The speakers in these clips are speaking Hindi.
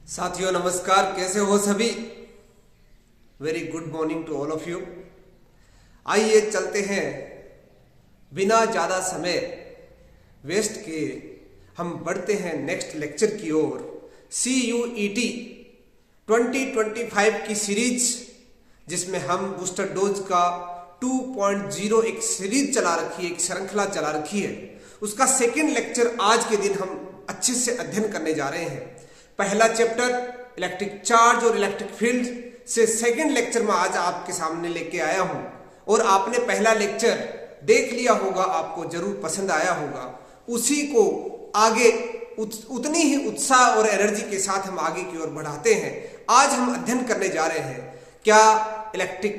साथियों नमस्कार, कैसे हो सभी। Very good morning to all of you. आइए चलते हैं बिना ज़्यादा समय वेस्ट किए, हम बढ़ते हैं नेक्स्ट लेक्चर की ओर। CUET 2025 की सीरीज, जिसमें हम बूस्टर डोज का 2.0 एक सीरीज चला रखी है, एक श्रृंखला चला रखी है। उसका सेकेंड लेक्चर आज के दिन हम अच्छे से अध्ययन करने जा रहे हैं। पहला चैप्टर इलेक्ट्रिक चार्ज और इलेक्ट्रिक फील्ड से सेकेंड लेक्चर में आज आपके सामने लेके आया हूं। और आपने पहला लेक्चर देख लिया होगा, आपको जरूर पसंद आया होगा। उसी को आगे उतनी ही उत्साह और एनर्जी के साथ हम आगे की ओर बढ़ाते हैं। आज हम अध्ययन करने जा रहे हैं क्या इलेक्ट्रिक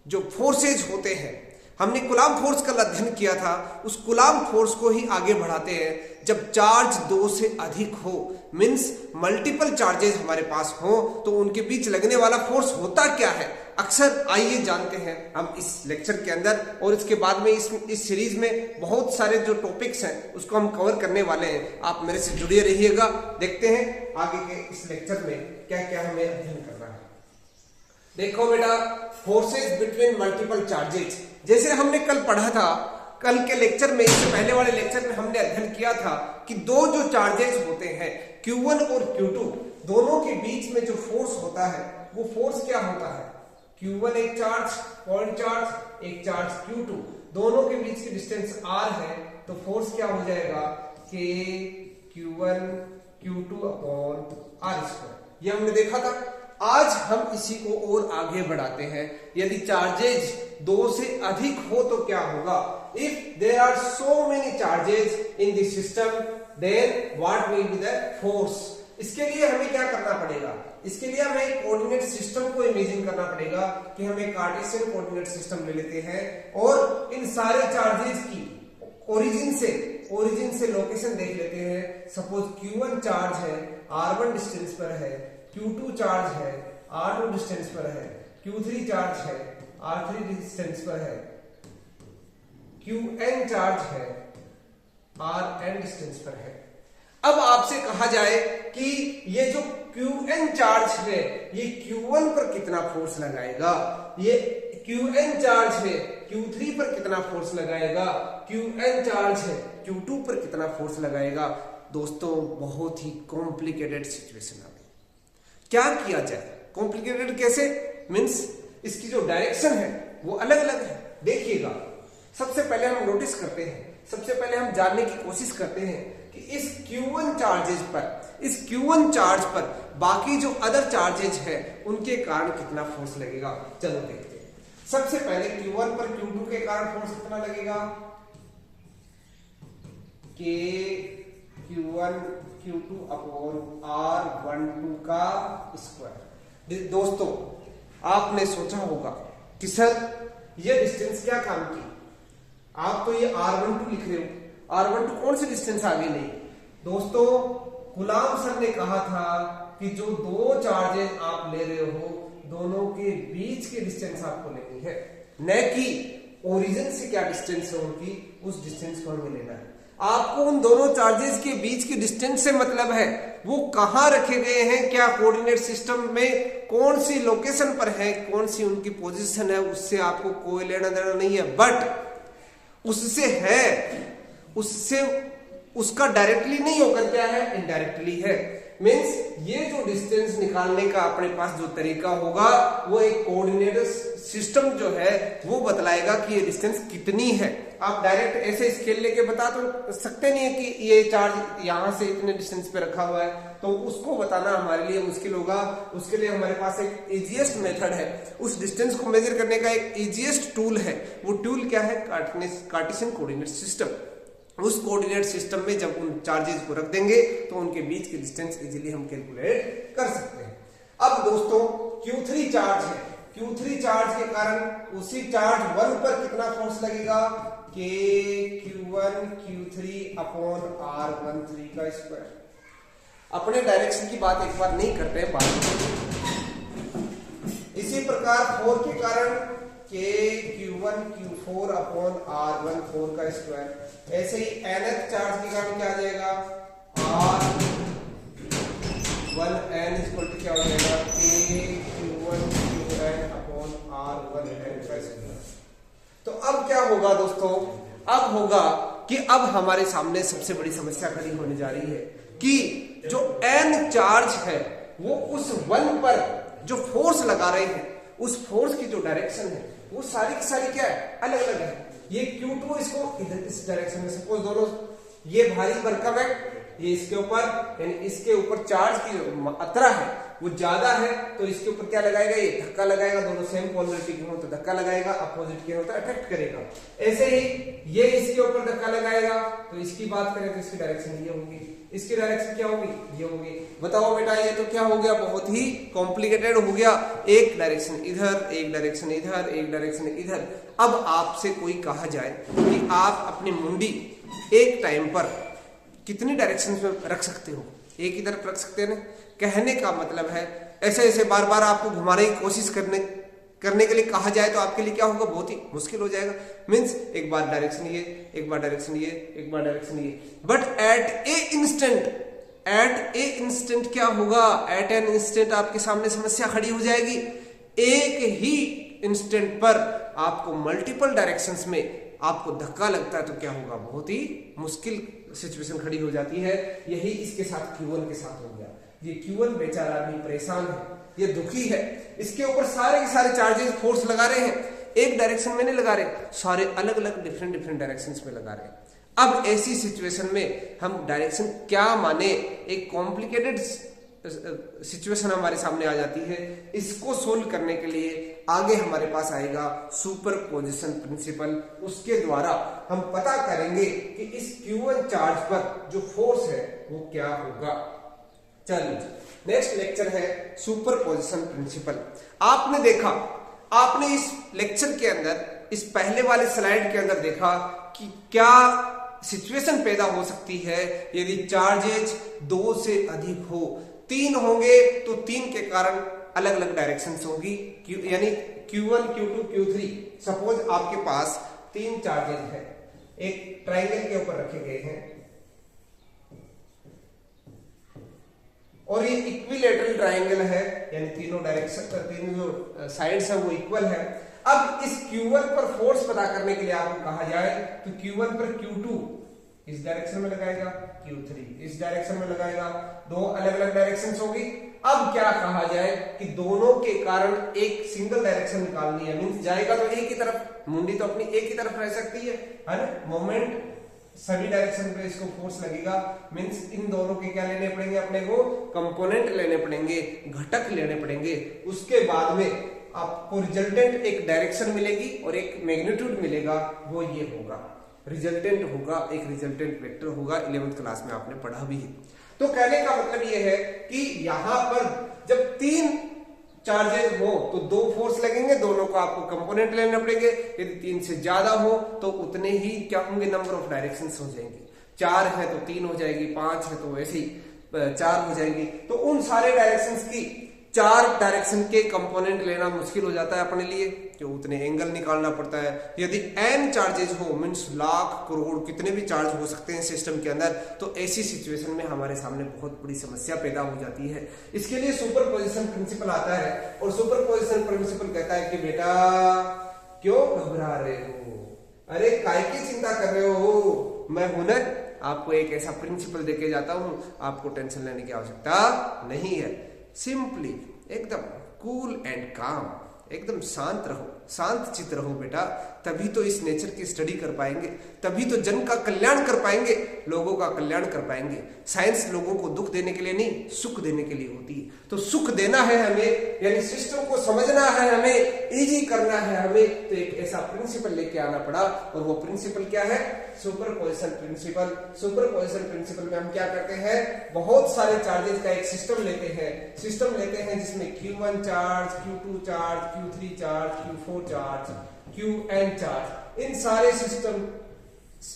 जो फोर्सेज होते हैं, हमने कूलाम फोर्स का अध्ययन किया था, उस कूलाम फोर्स को ही आगे बढ़ाते हैं। जब चार्ज 2 से अधिक हो, मीन्स मल्टीपल चार्जेस हमारे पास हो, तो उनके बीच लगने वाला फोर्स होता क्या है। अक्सर आइए जानते हैं हम इस लेक्चर के अंदर, और इसके बाद में इस सीरीज में बहुत सारे जो टॉपिक्स हैं उसको हम कवर करने वाले हैं। आप मेरे से जुड़े रहिएगा। देखते हैं आगे के इस लेक्चर में क्या क्या हमें अध्ययन करना है। देखो बेटा, फोर्सेस बिटवीन मल्टीपल चार्जेस, जैसे हमने कल पढ़ा था, कल के लेक्चर में, इससे पहले वाले लेक्चर में हमने अध्ययन किया था कि दो जो चार्जेस होते हैं Q1 और Q2, दोनों के बीच में जो फोर्स होता है वो फोर्स क्या होता है। Q1 एक चार्ज, पॉइंट चार्ज, एक चार्ज Q2, दोनों के बीच की डिस्टेंस R है, तो फोर्स क्या हो जाएगा K Q1 Q2 upon R²। ये हमने देखा था। आज हम इसी को और आगे बढ़ाते हैं। यदि चार्जेज 2 से अधिक हो तो क्या होगा। If there are so many charges in this system, then what will be the force. इसके लिए हमें क्या करना पड़ेगा, इसके लिए हमें एक कोऑर्डिनेट सिस्टम को इमेजिन करना पड़ेगा कि हम एक कार्टेशियन कोऑर्डिनेट सिस्टम ले लेते हैं और इन सारे चार्जेस की ओरिजिन से लोकेशन देख लेते हैं। सपोज Q1 चार्ज है, R1 डिस्टेंस पर है, Q2 चार्ज है, R2 डिस्टेंस पर है, Q3 चार्ज है, R3 डिस्टेंस पर है, Qn चार्ज है, Rn डिस्टेंस पर है। अब आपसे कहा जाए कि ये जो Qn चार्ज है ये Q1 पर कितना फोर्स लगाएगा, ये Qn चार्ज है Q3 पर कितना फोर्स लगाएगा, Qn चार्ज है Q2 पर कितना फोर्स लगाएगा। दोस्तों, बहुत ही कॉम्प्लिकेटेड सिचुएशन है। क्या किया जाए। कॉम्प्लिकेटेड कैसे, मीन्स इसकी जो डायरेक्शन है वो अलग अलग है। देखिएगा, सबसे पहले हम नोटिस करते हैं, सबसे पहले हम जानने की कोशिश करते हैं कि इस Q1 चार्जेस पर, इस Q1 चार्ज पर बाकी जो अदर चार्जेस है उनके कारण कितना फोर्स लगेगा। चलो देखते हैं। सबसे पहले Q1 पर Q2 के कारण फोर्स कितना लगेगा, K Q1 Q2 upon R12 का स्क्वायर। दोस्तों, आपने सोचा होगा कि सर ये डिस्टेंस क्या काम की। आप तो ये R12 लिख रहे हो, R12 कौन सी डिस्टेंस आगे नहीं। दोस्तों, कूलाम सर ने कहा था कि जो दो चार्जेस आप ले रहे हो दोनों के बीच की डिस्टेंस आपको लेनी है, न कि ओरिजिन से क्या डिस्टेंस है उनकी, उस डिस्टेंस को हमें लेना है। आपको उन दोनों चार्जेस के बीच की डिस्टेंस से मतलब है वो कहां रखे गए हैं, क्या कोऑर्डिनेट सिस्टम में कौन सी लोकेशन पर है, कौन सी उनकी पोजीशन है, उससे आपको कोई लेना देना नहीं है। बट उससे है, उससे उसका डायरेक्टली नहीं होकर क्या है, इनडायरेक्टली है। मीन्स ये जो डिस्टेंस निकालने का अपने पास जो तरीका होगा वो एक कोऑर्डिनेट सिस्टम जो है वो बतलाएगा कि ये डिस्टेंस कितनी है। आप डायरेक्ट ऐसे स्केल लेके बता तो सकते नहीं है कि ये चार्ज यहां से इतने डिस्टेंस पे रखा हुआ है, तो उसको बताना हमारे लिए मुश्किल होगा। उसके लिए हमारे पास एक इजीएस्ट मेथड है, उस डिस्टेंस को मेजर करने का एक इजीएस्ट टूल है। वो टूल क्या है, कार्टेशियन कोऑर्डिनेट सिस्टम। उस कोऑर्डिनेट सिस्टम में जब उन चार्जेस को रख देंगे तो उनके बीच की डिस्टेंस इजीली हम कैलकुलेट कर सकते हैं। अब दोस्तों, Q3 चार्ज है, Q3 चार्ज के कारण उसी चार्ज 1 पर कितना फोर्स लगेगा, K Q1 Q3 upon R13 का स्क्वायर। अपने डायरेक्शन की बात एक बार नहीं करते हैं, बात। इसी प्रकार 4 के कारण K Q1 Q4 upon R14 का स्क्वायर। ऐसे ही nth चार्ज के कारण क्या आ जाएगा, R1n अब क्या होगा दोस्तों, अब होगा कि अब हमारे सामने सबसे बड़ी समस्या खड़ी होने जा रही है कि जो n चार्ज है वो उस 1 पर जो फोर्स लगा रहे हैं, उस फोर्स की जो डायरेक्शन है वो सारी की सारी क्या है, अलग अलग है। ये Q2 इसको इधर इस डायरेक्शन में, सपोज दोनों ये भारी भरकम है, ये इसके ऊपर, यानी इसके ऊपर चार्ज की जो मात्रा है वो ज्यादा है, तो इसके ऊपर क्या लगाएगा, ये धक्का लगाएगा। दोनों सेम पोलरिटी के हो तो धक्का लगाएगा, अपोजिट के हो तो अट्रैक्ट करेगा। ऐसे ही ये इसके ऊपर धक्का लगाएगा, तो इसकी बात करें तो इसकी डायरेक्शन ये होगी, इसकी डायरेक्शन क्या होगी, ये होगी। बताओ बेटा, ये तो क्या हो गया, बहुत ही कॉम्प्लिकेटेड हो गया। एक डायरेक्शन इधर, एक डायरेक्शन इधर, एक डायरेक्शन इधर। अब आपसे कोई कहा जाए कि आप अपनी मुंडी एक टाइम पर कितनी डायरेक्शन में रख सकते हो, एक ही तरफ रख सकते हैं ना। कहने का मतलब है ऐसे ऐसे बार बार आपको घुमाने की कोशिश करने के लिए कहा जाए तो आपके लिए क्या होगा, बहुत ही मुश्किल हो जाएगा। मींस एक बार डायरेक्शन ये, एक बार डायरेक्शन ये, एक बार डायरेक्शन ये। बट एट ए इंस्टेंट क्या होगा, एट एन इंस्टेंट आपके सामने समस्या खड़ी हो जाएगी। एक ही इंस्टेंट पर आपको मल्टीपल डायरेक्शंस में आपको धक्का लगता है तो क्या होगा, बहुत ही मुश्किल सिचुएशन खड़ी हो जाती है। यही इसके साथ Q1 के साथ हो गया। ये Q1 बेचारा आदमी परेशान है, ये दुखी है, इसके ऊपर सारे के सारे चार्जेस फोर्स लगा रहे हैं, एक डायरेक्शन में नहीं लगा रहे, सारे अलग अलग डिफरेंट डायरेक्शंस में लगा रहे हैं। अब ऐसी सिचुएशन में हम डायरेक्शन क्या माने, एक कॉम्प्लिकेटेड सिचुएशन हमारे सामने आ जाती है। इसको सोल्व करने के लिए आगे हमारे पास आएगा सुपरपोजिशन प्रिंसिपल। उसके द्वारा हम पता करेंगे कि इस Q1 चार्ज पर जो फोर्स है वो क्या होगा। चलिए, नेक्स्ट लेक्चर है सुपरपोजिशन प्रिंसिपल। आपने देखा, आपने इस लेक्चर के अंदर, इस पहले वाले स्लाइड के अंदर देखा कि क्या सिचुएशन पैदा हो सकती है यदि चार्जेज 2 से अधिक हो। 3 होंगे तो 3 के कारण अलग अलग डायरेक्शंस होगी, यानी Q1, Q2, Q3। सपोज आपके पास 3 चार्जेज है, एक ट्राइंगल के ऊपर रखे गए हैं और ये इक्विलेटरल ट्राइंगल है, यानी तीनों डायरेक्शन, तीनों जो साइड्स है वो इक्वल है। अब इस Q1 पर फोर्स पता करने के लिए आपको कहा जाए तो Q1 पर Q2 इस डायरेक्शन में लगाएगा, Q3 इस डायरेक्शन में लगाएगा, 2 अलग अलग डायरेक्शंस होगी। अब क्या कहा जाए कि दोनों के कारण एक सिंगल डायरेक्शन निकालनी है, मींस जाएगा तो एक ही तरफ, मुंडी तो अपनी एक ही तरफ रह सकती है ना। मोमेंट सभी डायरेक्शन पे इसको फोर्स लगेगा, मींस इन दोनों के क्या लेने पड़ेंगे, अपने को कंपोनेंट लेने पड़ेंगे, घटक लेने पड़ेंगे। उसके बाद में आपको रिजल्टेंट एक डायरेक्शन मिलेगी और एक मैग्नीट्यूड मिलेगा, वो ये होगा, रिजल्टेंट होगा, एक रिजल्टेंट वेक्टर होगा। 11th क्लास में आपने पढ़ा भी है। तो कहने का मतलब ये है कि यहां पर जब 3 चार्जेस हो तो 2 फोर्स लगेंगे, दोनों को आपको कंपोनेंट लेने पड़ेंगे। यदि 3 से ज्यादा हो तो उतने ही क्या होंगे, नंबर ऑफ डायरेक्शंस हो जाएंगे। 4 है तो 3 हो जाएगी, 5 है तो वैसे ही 4 हो जाएंगी। तो उन सारे डायरेक्शंस की 4 डायरेक्शन के कंपोनेंट लेना मुश्किल हो जाता है अपने लिए, कि उतने एंगल निकालना पड़ता है। यदि n चार्जेस हो, मीन्स लाख करोड़ कितने भी चार्ज हो सकते हैं सिस्टम के अंदर, तो ऐसी सिचुएशन में हमारे सामने बहुत बड़ी समस्या पैदा हो जाती है। इसके लिए सुपरपोजिशन प्रिंसिपल आता है और सुपरपोजिशन प्रिंसिपल कहता है कि बेटा क्यों घबरा रहे हो, अरे काय की चिंता कर रहे हो, मैं हूं ना, आपको एक ऐसा प्रिंसिपल देके जाता हूं, आपको टेंशन लेने की आवश्यकता नहीं है। सिंपली एकदम कूल एंड काम, एकदम शांत रहो, शांत चित्त रहो बेटा, तभी तो इस नेचर की स्टडी कर पाएंगे, तभी तो जन का कल्याण कर पाएंगे, लोगों का कल्याण कर पाएंगे। साइंस लोगों को दुख देने के लिए नहीं, सुख देने के लिए होती है। तो सुख देना है हमें, यानी सिस्टम को समझना है हमें, इजी करना है हमें, तो एक ऐसा प्रिंसिपल लेके आना पड़ा। और वो प्रिंसिपल क्या है, सुपरपोजिशन प्रिंसिपल। सुपरपोजिशन प्रिंसिपल में हम क्या करते हैं, बहुत सारे चार्जेस का एक सिस्टम लेते हैं जिसमें Q1 charge, Q2 charge, Q3 charge, Q4 charge, Qn charge, इन सारे सिस्टम,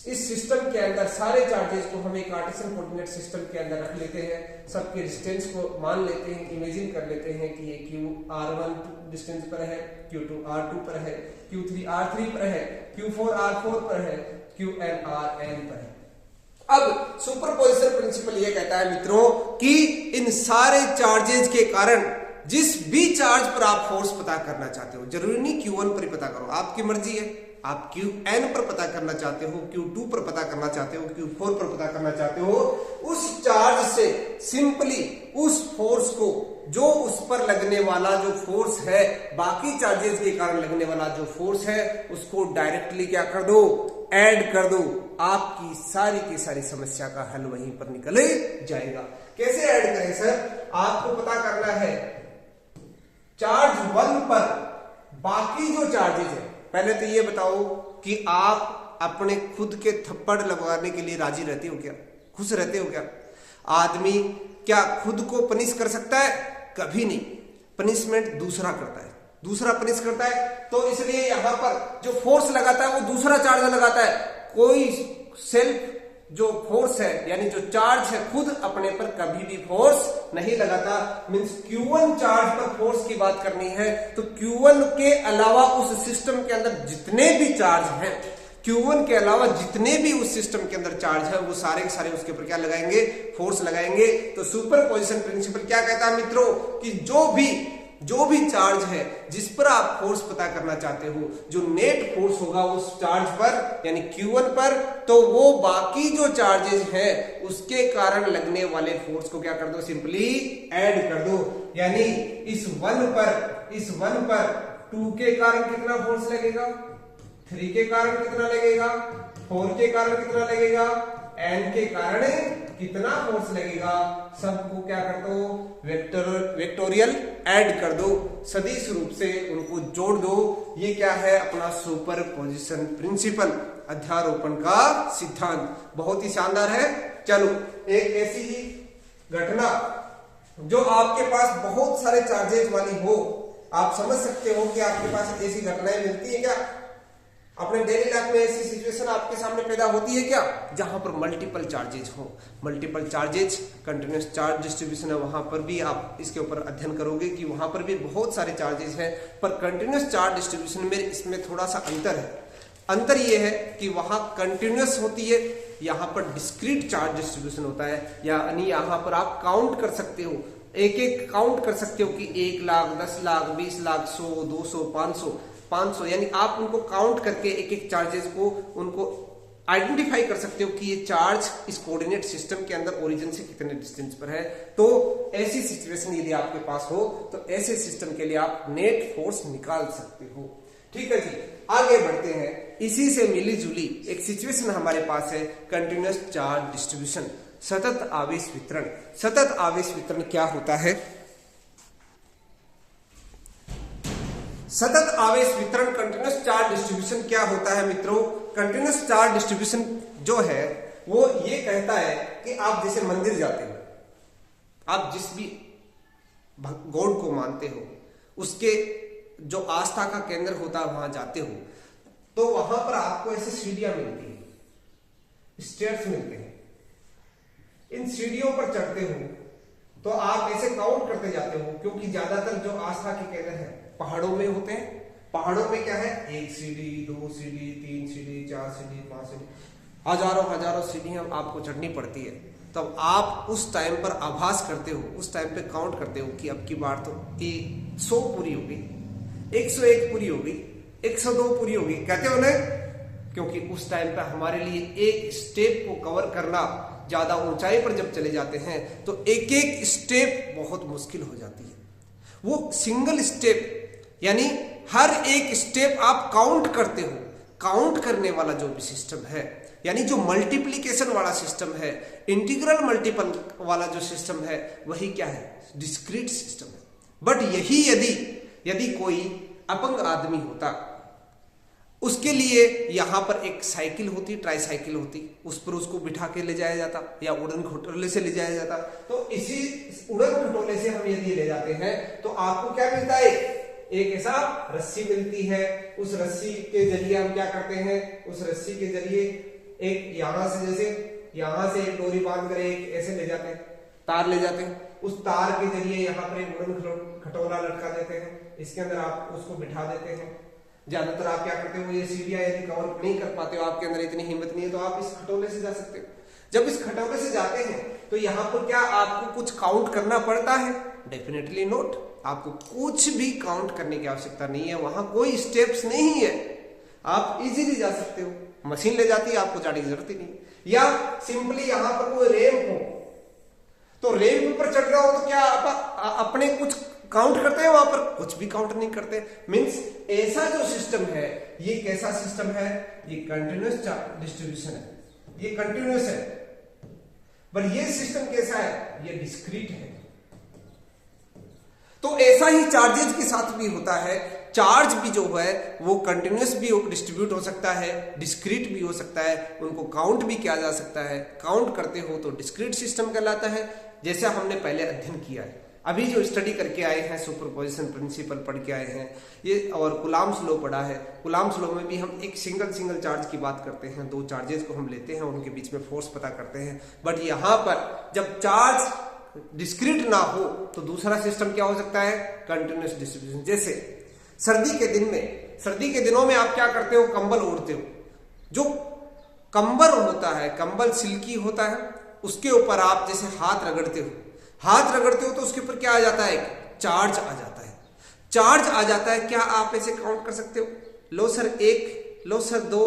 इस सिस्टम के अंदर सारे चार्जेस को हम एक कार्टेशियन कोऑर्डिनेट सिस्टम के अंदर रख लेते हैं। सबके डिस्टेंस को मान लेते हैं, इमेजिन कर लेते हैं कि ये Q_r1 डिस्टेंस पर है, Q2 R2 पर है, Q3 R3 पर है, Q4 R4 पर है, Qn Rn पर है। अब सुपरपोजिशन प्रिंसिपल ये कहता है मित्रों कि इन सारे चार्जेस के कारण जिस भी चार्ज पर आप फोर्स पता करना चाहते हो, जरूरी नहीं Q1 पर ही पता करो, आपकी मर्जी है। आप Qn पर पता करना चाहते हो, Q2 पर पता करना चाहते हो, Q4 पर पता करना चाहते हो, उस चार्ज से सिंपली उस फोर्स को, जो उस पर लगने वाला जो फोर्स है, बाकी चार्जेस के कारण लगने वाला जो फोर्स है, उसको डायरेक्टली क्या कर दो, ऐड कर दो। आपकी सारी की सारी समस्या का हल वहीं पर निकल जाएगा। कैसे ऐड करें सर? आपको पता करना है चार्ज 1 पर बाकी जो चार्जेस है। पहले तो ये बताओ कि आप अपने खुद के थप्पड़ लगवाने के लिए राजी रहते हो क्या? खुश रहते हो क्या? आदमी क्या खुद को पनिश कर सकता है? कभी नहीं। पनिशमेंट दूसरा करता है, दूसरा पनिश करता है। तो इसलिए यहां पर जो फोर्स लगाता है वो दूसरा चार्ज लगाता है। कोई सेल्फ जो फोर्स है यानी जो चार्ज है खुद अपने पर कभी भी फोर्स नहीं लगाता। मींस Q1 चार्ज पर फोर्स की बात करनी है तो Q1 के अलावा उस सिस्टम के अंदर जितने भी चार्ज हैं, Q1 के अलावा जितने भी उस सिस्टम के अंदर चार्ज है, वो सारे के सारे उसके ऊपर क्या लगाएंगे? फोर्स लगाएंगे। तो सुपरपोजिशन प्रिंसिपल क्या कहता है मित्रों कि जो भी चार्ज है जिस पर आप फोर्स पता करना चाहते हो, जो नेट फोर्स होगा उस चार्ज पर यानी Q1 पर, तो वो बाकी जो चार्जेस हैं उसके कारण लगने वाले फोर्स को क्या कर दो? सिंपली ऐड कर दो। यानी इस 1 पर 2 के कारण कितना फोर्स लगेगा, 3 के कारण कितना लगेगा, 4 के कारण कितना लगेगा, n के कारण कितना फोर्स लगेगा, सबको क्या कर दो? वेक्टोरियल ऐड कर दो, सदिश रूप से उनको जोड़ दो। ये क्या है? अपना सुपरपोजिशन प्रिंसिपल, अध्यारोपण का सिद्धांत। बहुत ही शानदार है। चलो, एक ऐसी ही घटना जो आपके पास बहुत सारे चार्जेस वाली हो, आप समझ सकते हो कि आपके पास ऐसी घटनाएं मिलती है क्या? अपने डेली लाइफ में ऐसी सिचुएशन आपके सामने पैदा होती है क्या जहां पर मल्टीपल चार्जेज हो? Multiple charges, continuous charge distribution है, वहां पर भी आप इसके ऊपर अध्ययन करोगे कि वहां पर भी बहुत सारे चार्जेस हैं। पर कंटिन्यूअस चार्ज डिस्ट्रीब्यूशन में इसमें थोड़ा सा अंतर है। अंतर यह है कि वहां कंटिन्यूअस होती है, यहां पर डिस्क्रीट चार्ज डिस्ट्रीब्यूशन होता है। यानी यहां पर आप काउंट कर सकते हो, एक एक काउंट कर सकते हो कि 1 लाख, 10 लाख, 20 लाख, 100, 200, 500, यानी आप उनको काउंट करके एक एक चार्जेस को उनको आइडेंटिफाई कर सकते हो कि ये चार्ज इस कोऑर्डिनेट सिस्टम के अंदर ओरिजिन से कितने डिस्टेंस पर है। तो ऐसी सिचुएशन यदि आपके पास हो तो ऐसे सिस्टम के लिए आप नेट फोर्स निकाल सकते हो। ठीक है जी, आगे बढ़ते हैं। इसी से मिली जुली एक सिचुएशन हमारे पास है कंटिन्यूअस चार्ज डिस्ट्रीब्यूशन, सतत आवेश वितरण। सतत आवेश वितरण क्या होता है? सतत आवेश वितरण, कंटिन्यूअस चार्ज डिस्ट्रीब्यूशन क्या होता है मित्रों? कंटिन्यूअस चार्ज डिस्ट्रीब्यूशन जो है वो ये कहता है कि आप जैसे मंदिर जाते हो, आप जिस भी गॉड को मानते हो उसके जो आस्था का केंद्र होता है वहां जाते हो, तो वहां पर आपको ऐसे सीढ़ियां मिलती है, स्टेयर्स मिलते हैं। इन सीढ़ियों पर चढ़ते हो तो आप ऐसे काउंट करते जाते हो, क्योंकि ज्यादातर जो आस्था के केंद्र है पहाड़ों में होते हैं। पहाड़ों में क्या है? 1 सीढ़ी, 2 सीढ़ी, 3 सीढ़ी, 4 सीढ़ी, 5 सीढ़ी, हजारों सीढ़ियां आपको चढ़नी पड़ती है। तब आप उस टाइम पर आभास करते हो, उस टाइम पे काउंट करते हो कि अब की बार तो 100 पूरी होगी, 101 पूरी होगी, 102 पूरी होगी। कहते हो ना, क्योंकि उस टाइम पे हमारे लिए एक स्टेप को कवर करना, ज्यादा ऊंचाई पर जब चले जाते हैं तो एक एक स्टेप बहुत मुश्किल हो जाती है। वो सिंगल स्टेप यानी हर एक स्टेप आप काउंट करते हो। काउंट करने वाला जो भी सिस्टम है, यानी जो मल्टीप्लिकेशन वाला सिस्टम है, इंटीग्रल मल्टीपल वाला जो सिस्टम है, वही क्या है? डिस्क्रीट सिस्टम है। बट यही यदि कोई अपंग आदमी होता, उसके लिए यहां पर एक साइकिल होती, ट्राई साइकिल होती, उस पर उसको बिठा के ले जाया जाता या उड़न खटोले से ले जाया जाता। तो इसी उड़न खटोले से हम यदि ले जाते हैं तो आपको क्या मिलता है? एक ऐसा रस्सी मिलती है। उस रस्सी के जरिए हम क्या करते हैं? उस रस्सी के जरिए एक यहां से, जैसे यहां से एक डोरी बांध कर एक ऐसे ले जाते हैं, तार ले जाते हैं। उस तार के जरिए यहाँ पर एक उड़न खटोला लटका देते हैं, इसके अंदर आप उसको बिठा देते हैं। ज्यादातर आप क्या करते हो? ये सीढ़ियां यदि कवर नहीं कर पाते हो, आपके अंदर इतनी हिम्मत नहीं है, तो आप इस खटोले से जा सकते हो। जब इस खटोले से जाते हैं तो यहाँ पर क्या आपको कुछ काउंट करना पड़ता है? Definitely not. आपको कुछ भी काउंट करने की आवश्यकता नहीं है, वहां कोई स्टेप्स नहीं है, आप इजीली जा सकते हो। मशीन ले जाती है, आपको जाने की जरूरत ही नहीं। या सिंपली यहां पर कोई रैंप हो, तो रैंप पर चढ़ रहा हो तो क्या आप अपने कुछ काउंट करते हैं? वहां पर कुछ भी काउंट नहीं करते। मींस ऐसा जो सिस्टम है, ये कैसा सिस्टम है? ये कंटिन्यूअस डिस्ट्रीब्यूशन है, ये कंटिन्यूअस है। पर ये सिस्टम कैसा है? ये डिस्क्रीट है। तो ऐसा ही चार्जेस के साथ भी होता है। चार्ज भी जो है वो कंटिन्यूअस भी डिस्ट्रीब्यूट हो सकता है, डिस्क्रीट भी हो सकता है, उनको काउंट भी किया जा सकता है। काउंट करते हो तो डिस्क्रीट सिस्टम कहलाता है, जैसा हमने पहले अध्ययन किया है। अभी जो स्टडी करके आए हैं, सुपरपोजिशन प्रिंसिपल पढ़ के आए हैं ये, और कुलाम्स लॉ पढ़ा है। कुलाम्स लॉ में भी हम एक सिंगल चार्ज की बात करते हैं, दो चार्जेस को हम लेते हैं, उनके बीच में फोर्स पता करते हैं। बट यहां पर जब चार्ज डिस्क्रीट ना हो तो दूसरा सिस्टम क्या हो सकता है? Continuous distribution. जैसे सर्दी के दिनों में आप क्या करते हो? कंबल ओढ़ते हो। जो कंबल होता है, कंबल सिल्की होता है, उसके ऊपर आप जैसे हाथ रगड़ते हो तो उसके ऊपर क्या आ जाता है? चार्ज आ जाता है। चार्ज आ जाता है। क्या आप ऐसे काउंट कर सकते हो? लो सर 1, लो सर 2,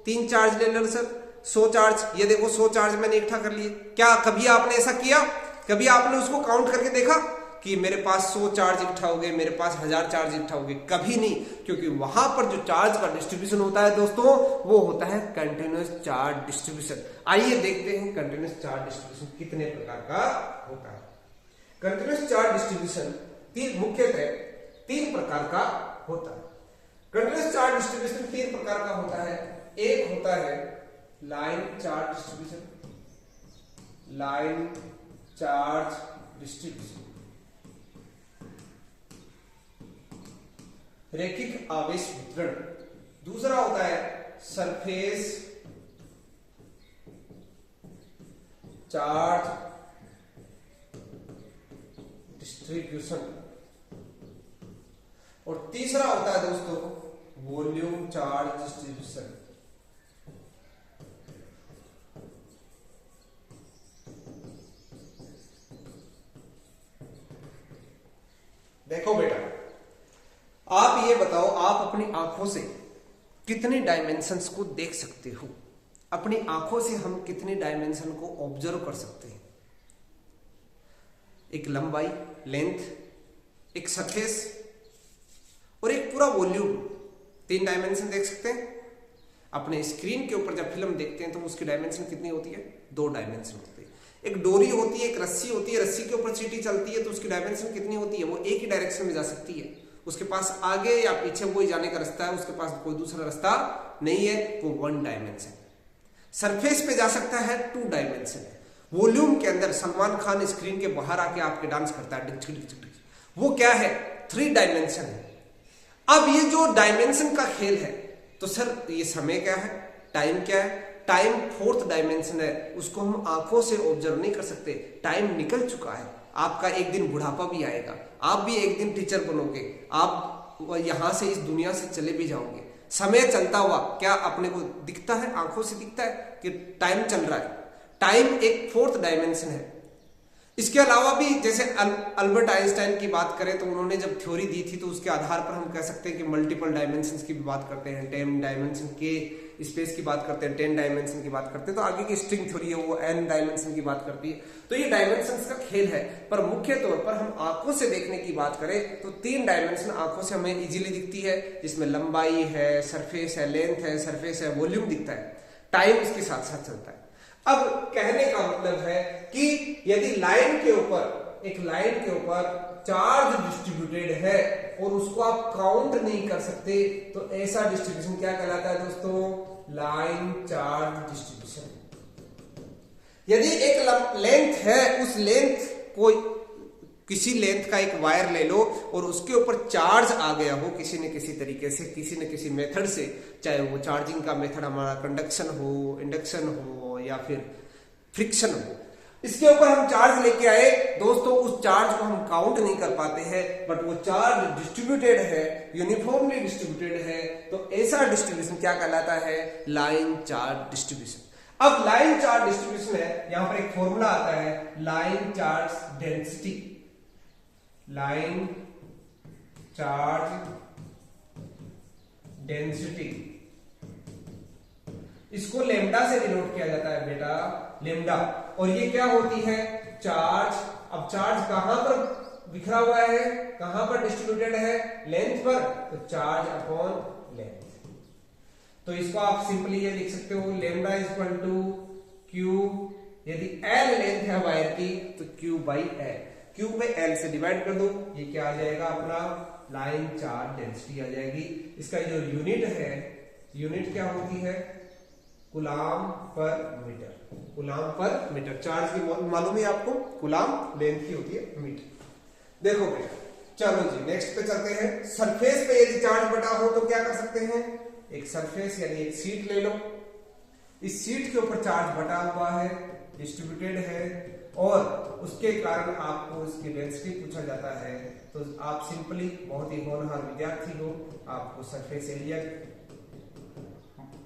3 चार्ज ले लो सर, 100 चार्ज। ये देखो 100 चार्ज मैंने इकट्ठा कर लिए। क्या कभी आपने ऐसा किया? कभी आपने उसको काउंट करके देखा कि मेरे पास 100 चार्ज इकट्ठा हो गए, मेरे पास 1000 चार्ज इकट्ठा हो गए? कभी नहीं, क्योंकि वहां पर जो चार्ज का डिस्ट्रीब्यूशन होता है दोस्तों, वो होता है कंटिन्यूअस चार्ज डिस्ट्रीब्यूशन। आइए देखते हैं कंटिन्यूअस चार्ज डिस्ट्रीब्यूशन कितने प्रकार का होता है। कंटिन्यूअस चार्ज डिस्ट्रीब्यूशन मुख्यतः 3 प्रकार का होता है। कंटिन्यूअस चार्ज डिस्ट्रीब्यूशन 3 प्रकार का होता है। एक होता है line charge distribution, line charge distribution, रैखिक आवेश वितरण। दूसरा होता है सरफेस चार्ज डिस्ट्रीब्यूशन, और तीसरा होता है दोस्तों वॉल्यूम चार्ज डिस्ट्रीब्यूशन। देखो बेटा, आप ये बताओ, आप अपनी आंखों से कितने डायमेंशंस को देख सकते हो? अपनी आंखों से हम कितने डायमेंशन को ऑब्जर्व कर सकते हैं? एक लंबाई, लेंथ, एक सरफेस और एक पूरा वॉल्यूम। 3 डायमेंशन देख सकते हैं। अपने स्क्रीन के ऊपर जब फिल्म देखते हैं तो उसकी डायमेंशन कितनी होती है? 2 डायमेंशन होती है। एक डोरी होती है, एक रस्सी होती है, रस्सी के ऊपर चींटी चलती है तो उसकी डायमेंशन कितनी होती है? वो एक ही डायरेक्शन में जा सकती है, उसके पास आगे या पीछे कोई जाने का रास्ता है, उसके पास कोई दूसरा रास्ता नहीं है, वो 1 डायमेंशन। सरफेस पे जा सकता है, 2 डायमेंशन है। वॉल्यूम के अंदर सलमान खान स्क्रीन के बाहर आके आपके डांस करता है, वो क्या है? 3 डायमेंशन है। अब ये जो डायमेंशन का खेल है, तो सर ये समय क्या है, टाइम क्या है? टाइम 4th डायमेंशन है, उसको हम आंखों से ऑब्जर्व नहीं कर सकते। टाइम निकल चुका है। आपका एक दिन बुढ़ापा भी आएगा, आप भी एक दिन टीचर बनोगे, आप यहां से इस दुनिया से चले भी जाओगे। समय चलता हुआ क्या अपने को दिखता है? आंखों से दिखता है कि टाइम चल रहा है। टाइम एक 4th डायमेंशन है। इसके अलावा भी जैसे अल्बर्ट आइंस्टाइन की बात करें तो उन्होंने जब थ्योरी दी थी तो उसके आधार पर हम कह सकते हैं कि मल्टीपल डायमेंशंस की भी बात करते हैं, 10 डायमेंशन के स्पेस की बात करते हैं, 10 डायमेंशन की बात करते हैं। तो आगे की स्ट्रिंग थ्योरी है वो n डायमेंशन की बात करती है। तो ये डायमेंशंस का खेल है, पर मुख्य तौर पर हम आंखों से देखने की बात करें तो 3 डायमेंशन आंखों से हमें इजीली दिखती है, जिसमें लंबाई है, सरफेस है, लेंथ है, सरफेस है, वॉल्यूम दिखता है। टाइम इसके साथ साथ चलता है। अब कहने का मतलब है कि यदि एक लाइन के ऊपर चार्ज डिस्ट्रीब्यूटेड है और उसको आप काउंट नहीं कर सकते तो ऐसा डिस्ट्रीब्यूशन क्या कहलाता है दोस्तों? Line charge distribution. यदि एक लेंथ है, उस लेंथ को किसी लेंथ का एक वायर ले लो और उसके ऊपर चार्ज आ गया हो किसी न किसी तरीके से, किसी न किसी मेथड से, चाहे वो चार्जिंग का मेथड हमारा कंडक्शन हो, इंडक्शन हो या फिर फ्रिक्शन हो, इसके ऊपर हम चार्ज लेके आए दोस्तों, उस चार्ज को हम काउंट नहीं कर पाते हैं, बट वो चार्ज डिस्ट्रीब्यूटेड है, यूनिफॉर्मली डिस्ट्रीब्यूटेड है, तो ऐसा डिस्ट्रीब्यूशन क्या कहलाता है? Line charge distribution. अब लाइन चार्ज डिस्ट्रीब्यूशन है, यहां पर एक फॉर्मूला आता है, line charge density. Line charge density, इसको लेमडा से डिनोट किया जाता है बेटा, लेमडा। और ये क्या होती है? चार्ज। अब चार्ज कहां पर बिखरा हुआ है, कहां पर डिस्ट्रीब्यूटेड है? लेंथ पर, तो चार्ज अपॉन लेंथ। तो इसको आप सिंपली ये लिख सकते हो, lambda is equal to Q, यदि एल लेंथ है वायर की तो क्यू बाई एल, क्यू में एल से डिवाइड कर दो, ये क्या आ जाएगा अपना लाइन चार्ज डेंसिटी आ जाएगी। इसका जो यूनिट है, यूनिट क्या होती है? कूलाम पर मीटर, कूलाम पर मीटर। चार्ज की मालूम है आपको, कूलाम लेंथ की होती है मीटर। देखो बेटा, चलो जी नेक्स्ट पे चलते हैं। सरफेस पे यदि चार्ज बटा हो तो क्या कर सकते हैं? एक सरफेस यानी एक शीट ले लो, इस शीट के ऊपर चार्ज बटा हुआ है, डिस्ट्रीब्यूटेड है, और उसके कारण आपको इसकी डेंसिटी पूछा जाता है। तो आप सिंपली, बहुत ही होनहार विद्यार्थी हो, आपको सरफेस एरिया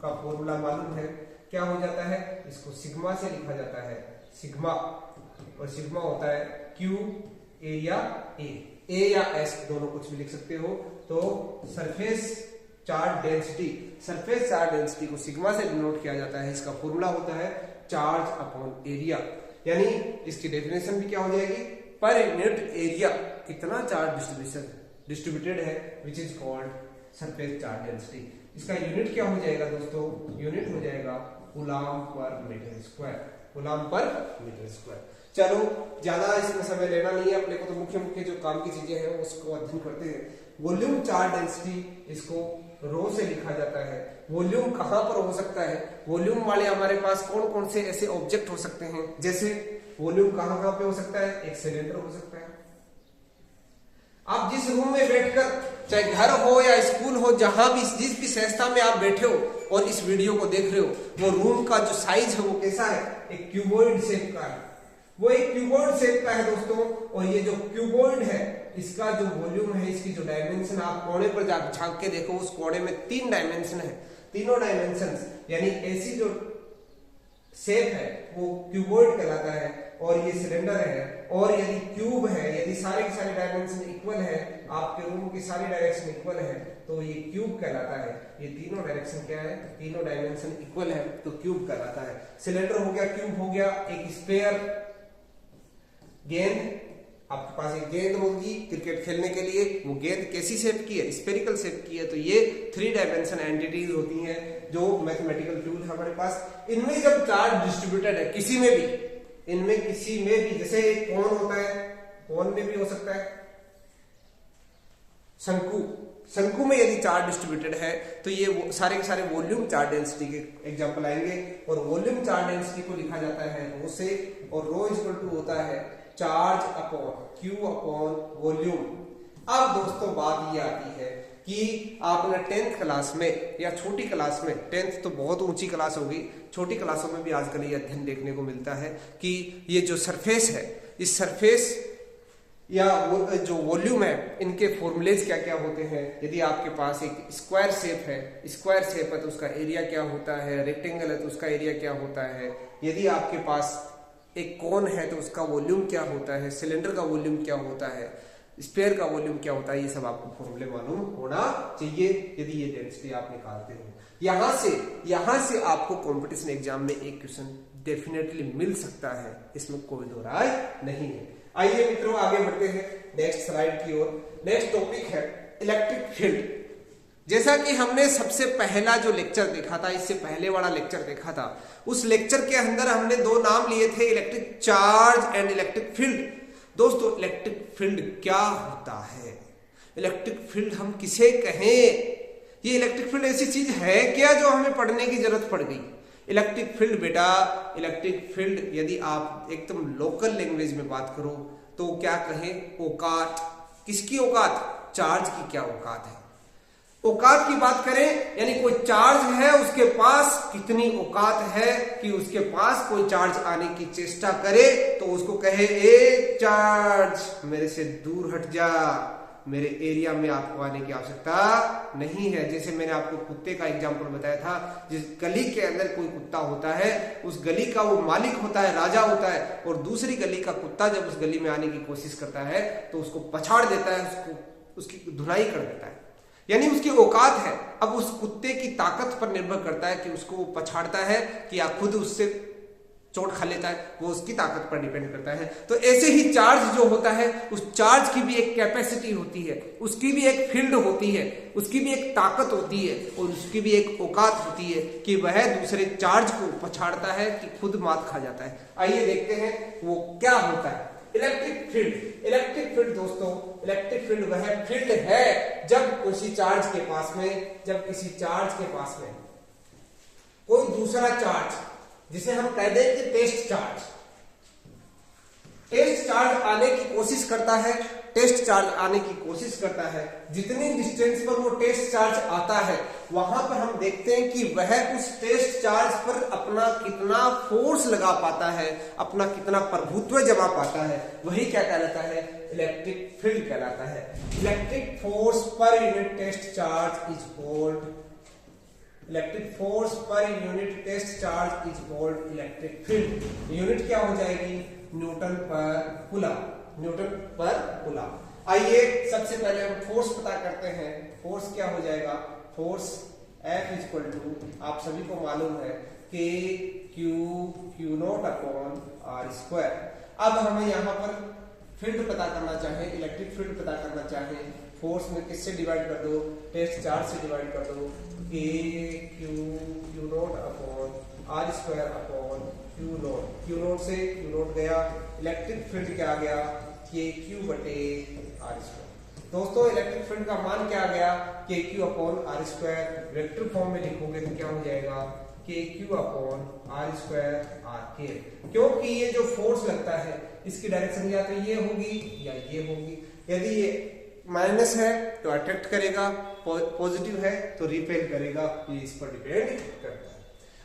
का फॉर्मूला मालूम है, क्या हो जाता है? इसको सिग्मा से लिखा जाता है, सिग्मा, और सिग्मा होता है क्यू एरिया ए या एस, दोनों कुछ भी लिख सकते हो। तो surface charge density, surface charge density को सिग्मा से डिनोट किया जाता है, इसका फॉर्मूला होता है चार्ज अपॉन एरिया। यानी इसकी डेफिनेशन भी क्या हो जाएगी? पर यूनिट एरिया कितना चार्ज डिस्ट्रीब्यूटेड है, which is called surface charge density. इसका यूनिट क्या हो जाएगा दोस्तों? यूनिट हो जाएगा कूलाम पर मीटर स्क्वायर, कूलाम पर मीटर स्क्वायर। चलो ज्यादा इसमें समय लेना नहीं है अपने को, तो मुख्य मुख्य जो काम की चीजें हैं उसको अध्ययन करते हैं। वॉल्यूम चार्ज डेंसिटी, इसको रो से लिखा जाता है। वॉल्यूम कहां पर हो सकता है? वॉल्यूम वाले हमारे पास कौन कौन से ऐसे ऑब्जेक्ट हो सकते हैं? जैसे वॉल्यूम कहां कहां पे हो सकता है? एक सिलेंडर हो सकता है। आप जिस रूम में बैठकर, चाहे घर हो या स्कूल हो, जहां भी, जिस भी संस्था में आप बैठे हो और इस वीडियो को देख रहे हो, वो रूम का जो साइज है वो कैसा है? एक क्यूबॉइड शेप का है, वो एक क्यूबॉइड शेप का है दोस्तों। और ये जो क्यूबॉइड है, इसका जो वॉल्यूम है, इसकी जो डायमेंशन, आप कोने पर झांक के देखो, उस कोने में 3 डायमेंशन है। तीनों डायमेंशन यानी ऐसी जो शेप है वो क्यूबॉइड कहलाता है, और ये सिलेंडर है। और यदि क्यूब है, यदि सारे के सारे डायमेंशन इक्वल है, आपके रूम की सारी डायरेक्शन इक्वल है, तो ये क्यूब कहलाता है। ये तीनों डायरेक्शन क्या है? तीनों डायमेंशन इक्वल है, तो क्यूब कहलाता है। सिलेंडर हो गया, क्यूब हो गया। एक स्फीयर, गेंद, आपके पास एक गेंद होगी क्रिकेट खेलने के लिए, वो गेंद कैसी शेप की है? स्फेरिकल शेप की है। तो ये 3 डायमेंशन एंटिटीज होती हैं जो मैथमेटिकल टूल है हमारे पास। इनमें जब चार्ज डिस्ट्रीब्यूटेड है किसी में भी, इनमें किसी में भी, जैसे एक कोन होता है, कोन में भी हो सकता है, शंकु, शंकु में यदि चार्ज डिस्ट्रीब्यूटेड है तो ये सारे के सारे वॉल्यूम चार्ज डेंसिटी के एग्जांपल आएंगे। और वॉल्यूम चार्ज डेंसिटी को लिखा जाता है रो से, और रो इक्वल टू होता है charge upon Q upon volume. अब दोस्तों बात ये आती है कि आपने 10th क्लास में या छोटी क्लास में, 10th तो बहुत ऊंची क्लास होगी, छोटी क्लासों में भी आजकल ये अध्ययन देखने को मिलता है कि ये जो सरफेस है, इस सरफेस या जो वॉल्यूम है, इनके फॉर्मूलेज क्या क्या होते हैं। यदि आपके पास एक स्क्वायर शेप है, स्क्वायर शेप है तो उसका एरिया क्या होता है, रेक्टेंगल है तो उसका एरिया क्या होता है, यदि आपके पास एक कोन है तो उसका वॉल्यूम क्या होता है, सिलेंडर का वॉल्यूम क्या होता है, स्फीयर का वॉल्यूम क्या होता है, ये सब आपको फॉर्मूले मालूम होना चाहिए यदि ये डेंसिटी आप निकालते हो। यहां से आपको कंपटीशन एग्जाम में एक क्वेश्चन डेफिनेटली मिल सकता है, इसमें कोई दो राय नहीं है। आइए मित्रों आगे बढ़ते हैं नेक्स्ट स्लाइड की ओर। नेक्स्ट टॉपिक है इलेक्ट्रिक फील्ड। जैसा कि हमने सबसे पहला जो लेक्चर देखा था, इससे पहले वाला लेक्चर देखा था, उस लेक्चर के अंदर हमने 2 नाम लिए थे, electric charge and electric field. दोस्तों इलेक्ट्रिक फील्ड क्या होता है, इलेक्ट्रिक फील्ड हम किसे कहें, ये इलेक्ट्रिक फील्ड ऐसी चीज है क्या जो हमें पढ़ने की जरूरत पड़ गई। इलेक्ट्रिक फील्ड बेटा, इलेक्ट्रिक फील्ड यदि आप एकदम लोकल लैंग्वेज में बात करो तो क्या कहें, औकात। किसकी औकात? चार्ज की क्या औकात है। औकात की बात करें यानी कोई चार्ज है, उसके पास कितनी औकात है कि उसके पास कोई चार्ज आने की चेष्टा करे तो उसको कहे ए चार्ज मेरे से दूर हट जा, मेरे एरिया में आपको आने की आवश्यकता नहीं है। जैसे मैंने आपको कुत्ते का एग्जांपल बताया था, जिस गली के अंदर कोई कुत्ता होता है, उस गली का वो मालिक होता है, राजा होता है, और दूसरी गली का कुत्ता जब उस गली में आने की कोशिश करता है तो उसको पछाड़ देता है, उसको उसकी धुलाई कर देता है, यानी उसकी औकात है। अब उस कुत्ते की ताकत पर निर्भर करता है कि उसको वो पछाड़ता है कि या खुद उससे चोट खा लेता है, वो उसकी ताकत पर डिपेंड करता है। तो ऐसे ही चार्ज जो होता है, उस चार्ज की भी एक कैपेसिटी होती है, उसकी भी एक फील्ड होती है, उसकी भी एक ताकत होती है और उसकी भी एक औकात होती है कि वह दूसरे चार्ज को पछाड़ता है कि खुद मात खा जाता है। आइए देखते हैं वो क्या होता है। इलेक्ट्रिक फील्ड, इलेक्ट्रिक फील्ड दोस्तों, इलेक्ट्रिक फील्ड वह फील्ड है जब किसी चार्ज के पास में, जब किसी चार्ज के पास में कोई दूसरा चार्ज, जिसे हम कह दें कि टेस्ट चार्ज, टेस्ट चार्ज आने की कोशिश करता है, टेस्ट चार्ज आने की कोशिश करता है। जितनी डिस्टेंस पर वो टेस्ट चार्ज आता है, वहां पर हम देखते हैं कि वह उस टेस्ट चार्ज पर अपना कितना फोर्स लगा पाता है, अपना कितना प्रभुत्व जमा पाता है, वही क्या कहलाता है, इलेक्ट्रिक फील्ड कहलाता है। Electric force per unit test charge is called, electric force per unit test charge is called electric field. Unit क्या हो जाएगी, न्यूटन पर कूलम, न्यूटन पर कूलम। आइए सबसे पहले हम फोर्स पता करते हैं। फोर्स क्या हो जाएगा, force F is equal to, आप सभी को मालूम है, K Q naught upon R square. अब हमें यहाँ पर फील्ड पता करना चाहे, इलेक्ट्रिक फील्ड पता करना चाहे, फोर्स में किससे डिवाइड कर दो, टेस्ट चार्ज से डिवाइड कर दो, K Q naught upon R square upon Q not से Q नॉट गया, इलेक्ट्रिक फील्ड क्या आ गया, KQ बटे R स्क्वायर। दोस्तों इलेक्ट्रिक फील्ड का मान क्या आ गया, KQ upon R square. Vector form में लिखोगे तो क्या हो जाएगा, KQ upon R square RK। क्योंकि ये जो फोर्स लगता है इसकी डायरेक्शन या तो ये होगी या ये होगी। यदि ये माइनस है तो अट्रैक्ट करेगा, पॉजिटिव है तो रिपेल करेगा, ये इस पर डिपेंड करता है।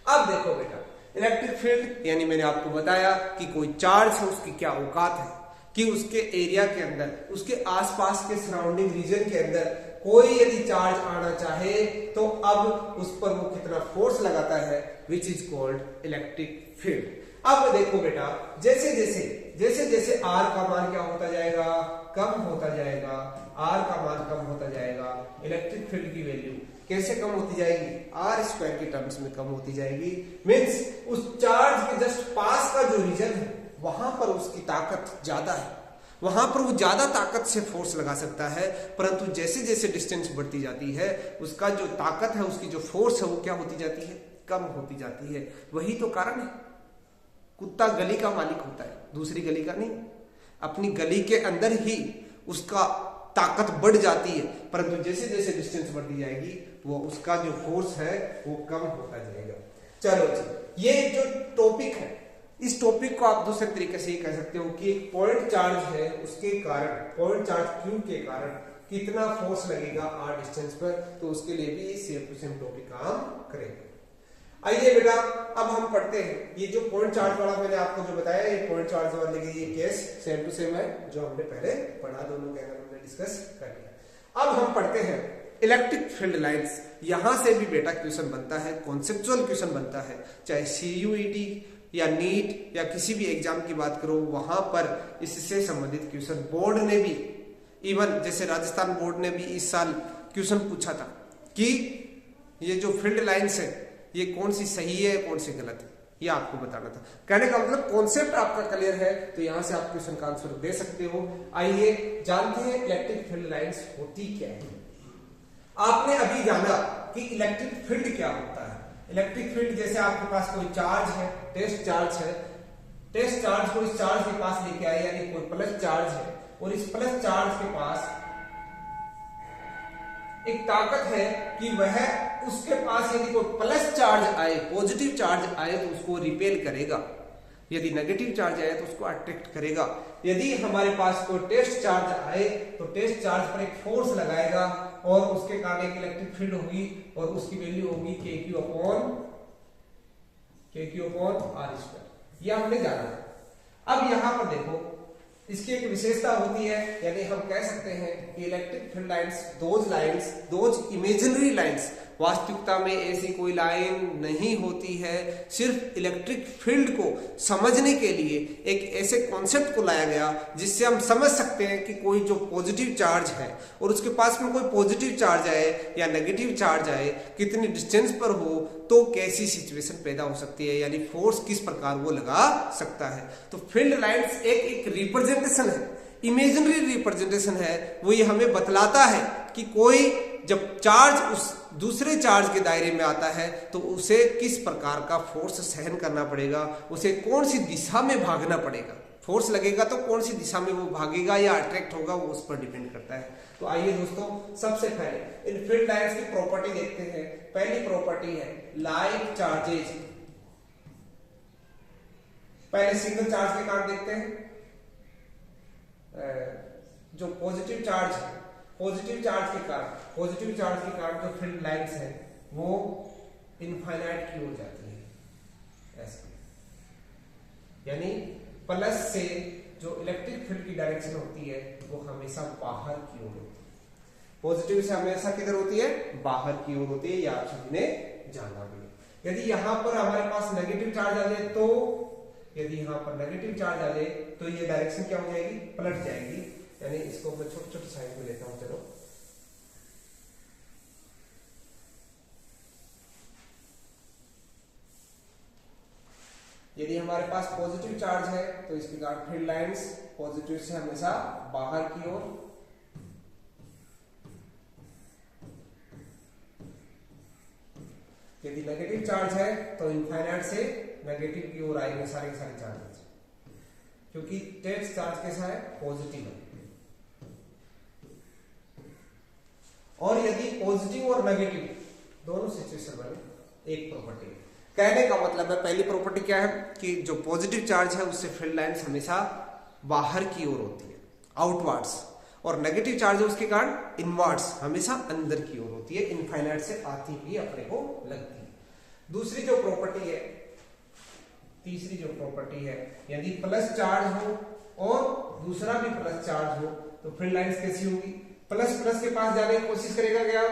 अब देखो बेटा, इलेक्ट्रिक फील्ड यानी मैंने आपको बताया कि कोई चार्ज है, उसकी क्या औकात है कि उसके एरिया के अंदर, उसके आसपास के सराउंडिंग रीजन के अंदर कोई यदि चार्ज आना चाहे तो अब उस पर वो कितना फोर्स लगाता है, which is called electric field. अब देखो बेटा, जैसे जैसे R का मान क्या होता जाएगा, कम होता जाएगा, R का मान कम होता जाएगा, इलेक्ट्रिक फील्ड की वैल्यू कैसे कम होती जाएगी, R स्क्वायर के टर्म्स में कम होती जाएगी। मीन्स उस चार्ज के जस्ट पास का जो रीजन है वहां पर उसकी ताकत ज्यादा है, वहां पर वो ज्यादा ताकत से फोर्स लगा सकता है, परंतु जैसे जैसे डिस्टेंस बढ़ती जाती है उसका जो ताकत है, उसकी जो फोर्स है वो क्या होती जाती है, कम होती जाती है। वही तो कारण है, कुत्ता गली का मालिक होता है, दूसरी गली का नहीं। अपनी गली के अंदर ही उसका ताकत बढ़ जाती है, परंतु जैसे जैसे डिस्टेंस बढ़ती जाएगी वो उसका जो फोर्स है वो कम होता जाएगा। चलो जी, ये जो टॉपिक है, इस टॉपिक को आप दूसरे तरीके से ये कह सकते हो कि एक पॉइंट चार्ज है, उसके कारण, पॉइंट चार्ज Q के कारण कितना फोर्स लगेगा R डिस्टेंस पर, तो उसके लिए भी सेम टू सेम टॉपिक काम करेगा। आइए बेटा, अब हम पढ़ते हैं। ये जो पॉइंट चार्ज वाला मैंने आपको जो बताया, ये पॉइंट चार्ज वाले की ये केस सेम टू सेम है जो हमने पहले पढ़ा, दोनों के अंदर हमने डिस्कस कर लिया। अब हम पढ़ते हैं इलेक्ट्रिक फील्ड लाइंस। यहां से भी बेटा क्वेश्चन बनता है, कॉन्सेप्चुअल क्वेश्चन बनता है, चाहे CUET या नीट या किसी भी एग्जाम की बात करो, वहां पर इससे संबंधित क्वेश्चन बोर्ड ने भी, इवन जैसे राजस्थान बोर्ड ने भी इस साल क्वेश्चन पूछा था कि ये जो फील्ड लाइंस है ये कौन सी सही है कौन सी गलत है, ये आपको बताना था। कहने का मतलब कॉन्सेप्ट आपका क्लियर है तो यहां से आप क्वेश्चन का आंसर दे सकते हो। आइए जानते हैं इलेक्ट्रिक फील्ड लाइंस होती क्या है। आपने अभी जाना कि इलेक्ट्रिक फील्ड क्या होता है। इलेक्ट्रिक फील्ड जैसे आपके पास कोई चार्ज है, टेस्ट चार्ज है, टेस्ट चार्ज को इस चार्ज के पास लेके आए, यानी कोई प्लस चार्ज है और इस प्लस चार्ज के पास एक ताकत है कि वह उसके पास यदि कोई प्लस चार्ज आए, पॉजिटिव चार्ज आए तो उसको रिपेल करेगा, यदि नेगेटिव चार्ज आए तो उसको अट्रैक्ट करेगा। यदि हमारे पास कोई टेस्ट चार्ज आए तो टेस्ट चार्ज पर एक फोर्स लगाएगा और उसके कारण एक इलेक्ट्रिक फील्ड होगी और उसकी वैल्यू होगी KQ अपॉन R स्क्वायर। यह हमने जाना है। अब यहां पर देखो, इसकी एक विशेषता होती है, यानी हम कह सकते हैं कि electric field lines, those imaginary lines, वास्तविकता में ऐसी कोई लाइन नहीं होती है। सिर्फ इलेक्ट्रिक फील्ड को समझने के लिए एक ऐसे कॉन्सेप्ट को लाया गया जिससे हम समझ सकते हैं कि कोई जो पॉजिटिव चार्ज है और उसके पास में कोई पॉजिटिव चार्ज आए या नेगेटिव चार्ज आए, कितनी डिस्टेंस पर हो तो कैसी सिचुएशन पैदा हो सकती है, यानी फोर्स किस प्रकार वो लगा सकता है। तो फील्ड लाइंस एक रिप्रेजेंटेशन है, इमेजिनरी रिप्रेजेंटेशन है। वो ये हमें बतलाता है कि कोई जब चार्ज उस दूसरे चार्ज के दायरे में आता है तो उसे किस प्रकार का फोर्स सहन करना पड़ेगा, उसे कौन सी दिशा में भागना पड़ेगा। फोर्स लगेगा तो कौन सी दिशा में वो भागेगा या अट्रैक्ट होगा, वो उस पर डिपेंड करता है। तो आइए दोस्तों, सबसे पहले इन फील्ड लाइंस की प्रॉपर्टी देखते हैं। पहली प्रॉपर्टी है लाइक चार्जेज। पहले सिंगल चार्ज के कारण देखते हैं। जो पॉजिटिव चार्ज है, पॉजिटिव चार्ज के कारण जो फील्ड लाइंस है वो इनफाइनाइट की ओर जाती है ऐसे, यानी प्लस से जो इलेक्ट्रिक फील्ड की डायरेक्शन होती है वो हमेशा बाहर की ओर होती है। पॉजिटिव से हमेशा किधर होती है, बाहर की ओर होती है, या आप सभी ने जाना भी। यदि यहां पर हमारे पास नेगेटिव चार्ज आ जाए तो, यदि यहां पर नेगेटिव चार्ज आ जाए तो ये डायरेक्शन क्या हो जाएगी, पलट जाएगी। यानी इसको मैं छोटे छोटे साइज में लेता हूं। चलो, यदि हमारे पास पॉजिटिव चार्ज है तो इसके कारण फील्ड लाइंस पॉजिटिव से हमेशा बाहर की ओर, यदि नेगेटिव चार्ज है तो इनफाइनाइट से नेगेटिव की ओर आएंगे सारे चार्जेस, क्योंकि टेस्ट चार्ज कैसा है, पॉजिटिव है। और यदि पॉजिटिव और नेगेटिव दोनों सिचुएशन बने, एक प्रॉपर्टी। कहने का मतलब है, पहली प्रॉपर्टी क्या है कि जो पॉजिटिव चार्ज है उससे फील्ड लाइंस हमेशा बाहर की ओर होती है, आउटवर्ड्स, और नेगेटिव चार्ज है उसके कारण इनवर्ड्स, हमेशा अंदर की ओर होती है, इनफाइनाइट से आती हुई अपने को लगती है। दूसरी जो प्रॉपर्टी है, तीसरी जो प्रॉपर्टी है, यदि प्लस चार्ज हो और दूसरा भी प्लस चार्ज हो तो फील्ड लाइंस कैसी होगी, प्लस प्लस के पास जाने की कोशिश करेगा क्या,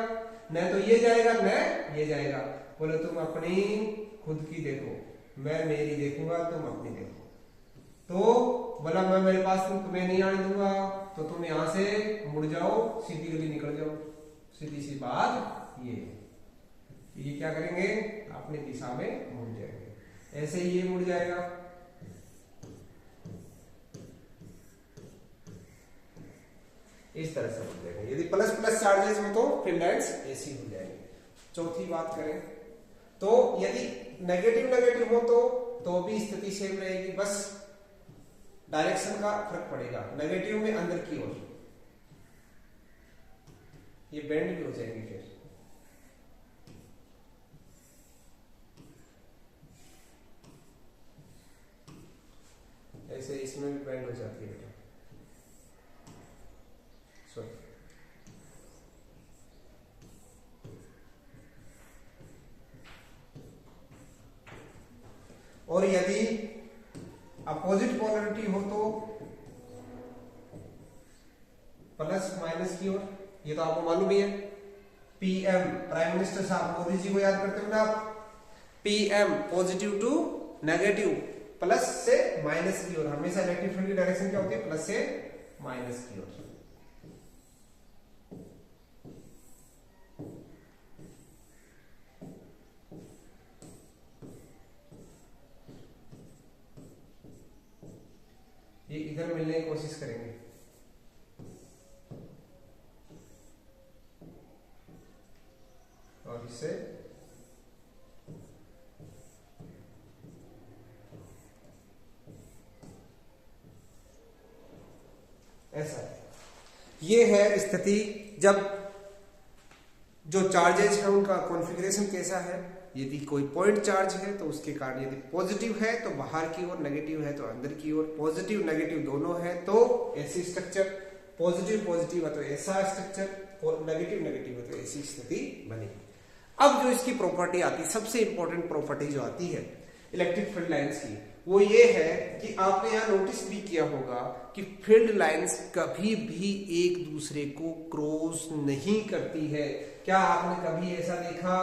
न तो ये जाएगा न ये जाएगा। बोले तुम अपनी खुद की देखो, मैं मेरी देखूंगा, तुम अपनी देखो। तो बोला मैं मेरे पास तुम्हें नहीं आने दूंगा, तो तुम यहां से मुड़ जाओ, सीधी गली निकल जाओ। सीधी सी बात ये क्या करेंगे, अपनी दिशा में मुड़ जाएंगे। ऐसे ही ये मुड़ जाएगा, इस तरह से मुड़ जाएंगे। यदि प्लस प्लस चार्जेस हो तो फील्ड लाइंस ऐसी हो जाएंगे। चौथी बात करें तो यदि नेगेटिव नेगेटिव हो तो भी स्थिति सेम रहेगी, बस डायरेक्शन का फर्क पड़ेगा। नेगेटिव में अंदर की ओर ये बेंड भी हो जाएंगे, फिर ऐसे इसमें भी बेंड हो जाती है बेटा। और यदि अपोजिट पोलरिटी हो तो प्लस माइनस की ओर, ये तो आपको मालूम ही है। पीएम प्राइम मिनिस्टर साहब मोदी जी को याद करते हो ना आप, पीएम पॉजिटिव टू नेगेटिव, प्लस से माइनस की ओर, हमेशा इलेक्ट्रिक फील्ड की डायरेक्शन क्या होती है, प्लस से माइनस की ओर। ये इधर मिलने की कोशिश करेंगे, और इससे ऐसा है। ये है स्थिति जब जो चार्जेस है उनका कॉन्फ़िगरेशन कैसा है। यदि कोई पॉइंट चार्ज है तो उसके कारण यदि पॉजिटिव है तो बाहर की ओर, नेगेटिव है तो अंदर की ओर। पॉजिटिव नेगेटिव दोनों है तो ऐसी स्ट्रक्चर, पॉजिटिव पॉजिटिव है तो ऐसा स्ट्रक्चर, नेगेटिव नेगेटिव है तो ऐसी स्थिति बनेगी। अब जो इसकी प्रॉपर्टी आती है, सबसे इंपॉर्टेंट प्रॉपर्टी जो आती है इलेक्ट्रिक फील्ड लाइंस की, वो ये है कि आपने यहाँ नोटिस भी किया होगा कि फील्ड लाइंस कभी भी एक दूसरे को क्रॉस नहीं करती है। क्या आपने कभी ऐसा देखा?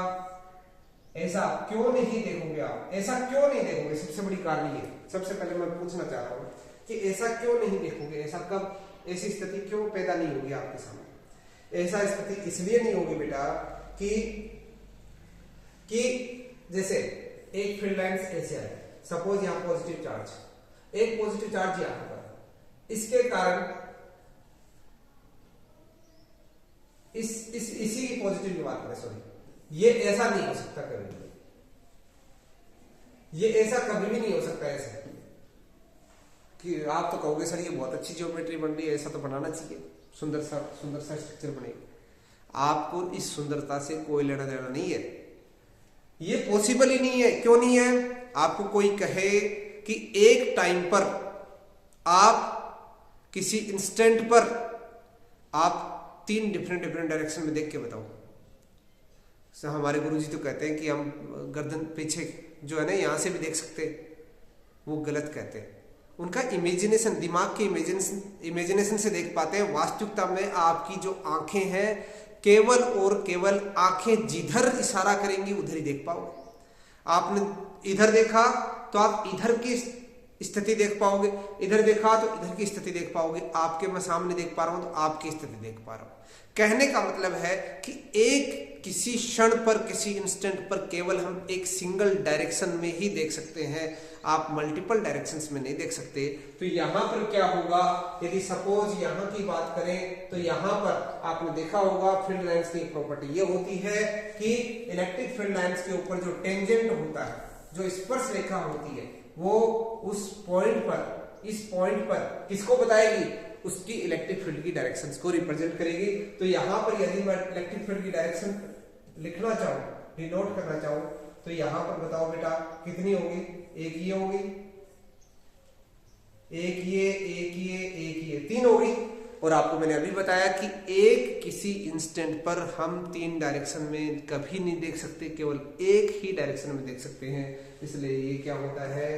ऐसा क्यों नहीं देखोगे आप? ऐसा क्यों नहीं देखोगे? सबसे बड़ी कहानी है। सबसे पहले मैं पूछना चाह रहा हूं कि ऐसा क्यों नहीं देखोगे? ऐसा कब, ऐसी स्थिति क्यों पैदा नहीं होगी आपके सामने? ऐसा स्थिति इसलिए नहीं होगी बेटा कि जैसे एक फील्ड लाइंस ऐसे आए, सपोज यहां पॉजिटिव चार्ज, एक पॉजिटिव चार्ज यहां पर, इसके कारण इसी पॉजिटिव की बात करें, सॉरी, ये ऐसा नहीं हो सकता कभी भी, ये ऐसा कभी भी नहीं हो सकता ऐसे कि आप तो कहोगे सर ये बहुत अच्छी ज्योमेट्री बन रही है, ऐसा तो बनाना चाहिए, सुंदर सा स्ट्रक्चर बनेगा। आपको इस सुंदरता से कोई लेना देना नहीं है, ये पॉसिबल ही नहीं है। क्यों नहीं है? आपको कोई कहे कि एक टाइम पर आप किसी इंस्टेंट पर आप 3 डिफरेंट डायरेक्शन में देख के बताओ। हमारे गुरुजी तो कहते हैं कि हम गर्दन पीछे जो है ना यहां से भी देख सकते, वो गलत कहते हैं। उनका इमेजिनेशन, दिमाग के इमेजिनेशन से देख पाते हैं। वास्तविकता में आपकी जो आंखें हैं केवल और केवल आंखें जिधर इशारा करेंगी उधर ही देख पाओगे। आपने इधर देखा तो आप इधर की स्थिति देख पाओगे, इधर देखा तो इधर की स्थिति देख पाओगे। आपके मैं सामने देख पा रहा हूं तो आपकी स्थिति देख पा रहा हूं। कहने का मतलब है कि एक किसी क्षण पर, किसी इंस्टेंट पर केवल हम एक सिंगल डायरेक्शन में ही देख सकते हैं, आप मल्टीपल डायरेक्शंस में नहीं देख सकते। तो यहां पर क्या होगा, यदि सपोज यहां की बात करें तो यहां पर आपने देखा होगा फील्ड लाइंस की प्रॉपर्टी ये होती है कि इलेक्ट्रिक फील्ड लाइंस के ऊपर जो टेंजेंट होता है, जो स्पर्श रेखा होती है, वो उस पॉइंट पर, इस पॉइंट पर किसको बताएगी? उसकी इलेक्ट्रिक फील्ड की डायरेक्शंस को रिप्रेजेंट करेगी। तो यहां पर यदि मैं इलेक्ट्रिक फील्ड की डायरेक्शन लिखना चाहूं, डिनोट करना चाहूं, तो यहां पर बताओ बेटा कितनी होगी? एक ये होगी, एक ये 3 होगी। और आपको मैंने अभी बताया कि एक किसी इंस्टेंट पर हम 3 डायरेक्शन में कभी नहीं देख सकते, केवल एक ही डायरेक्शन में देख सकते हैं। इसलिए ये क्या होता है,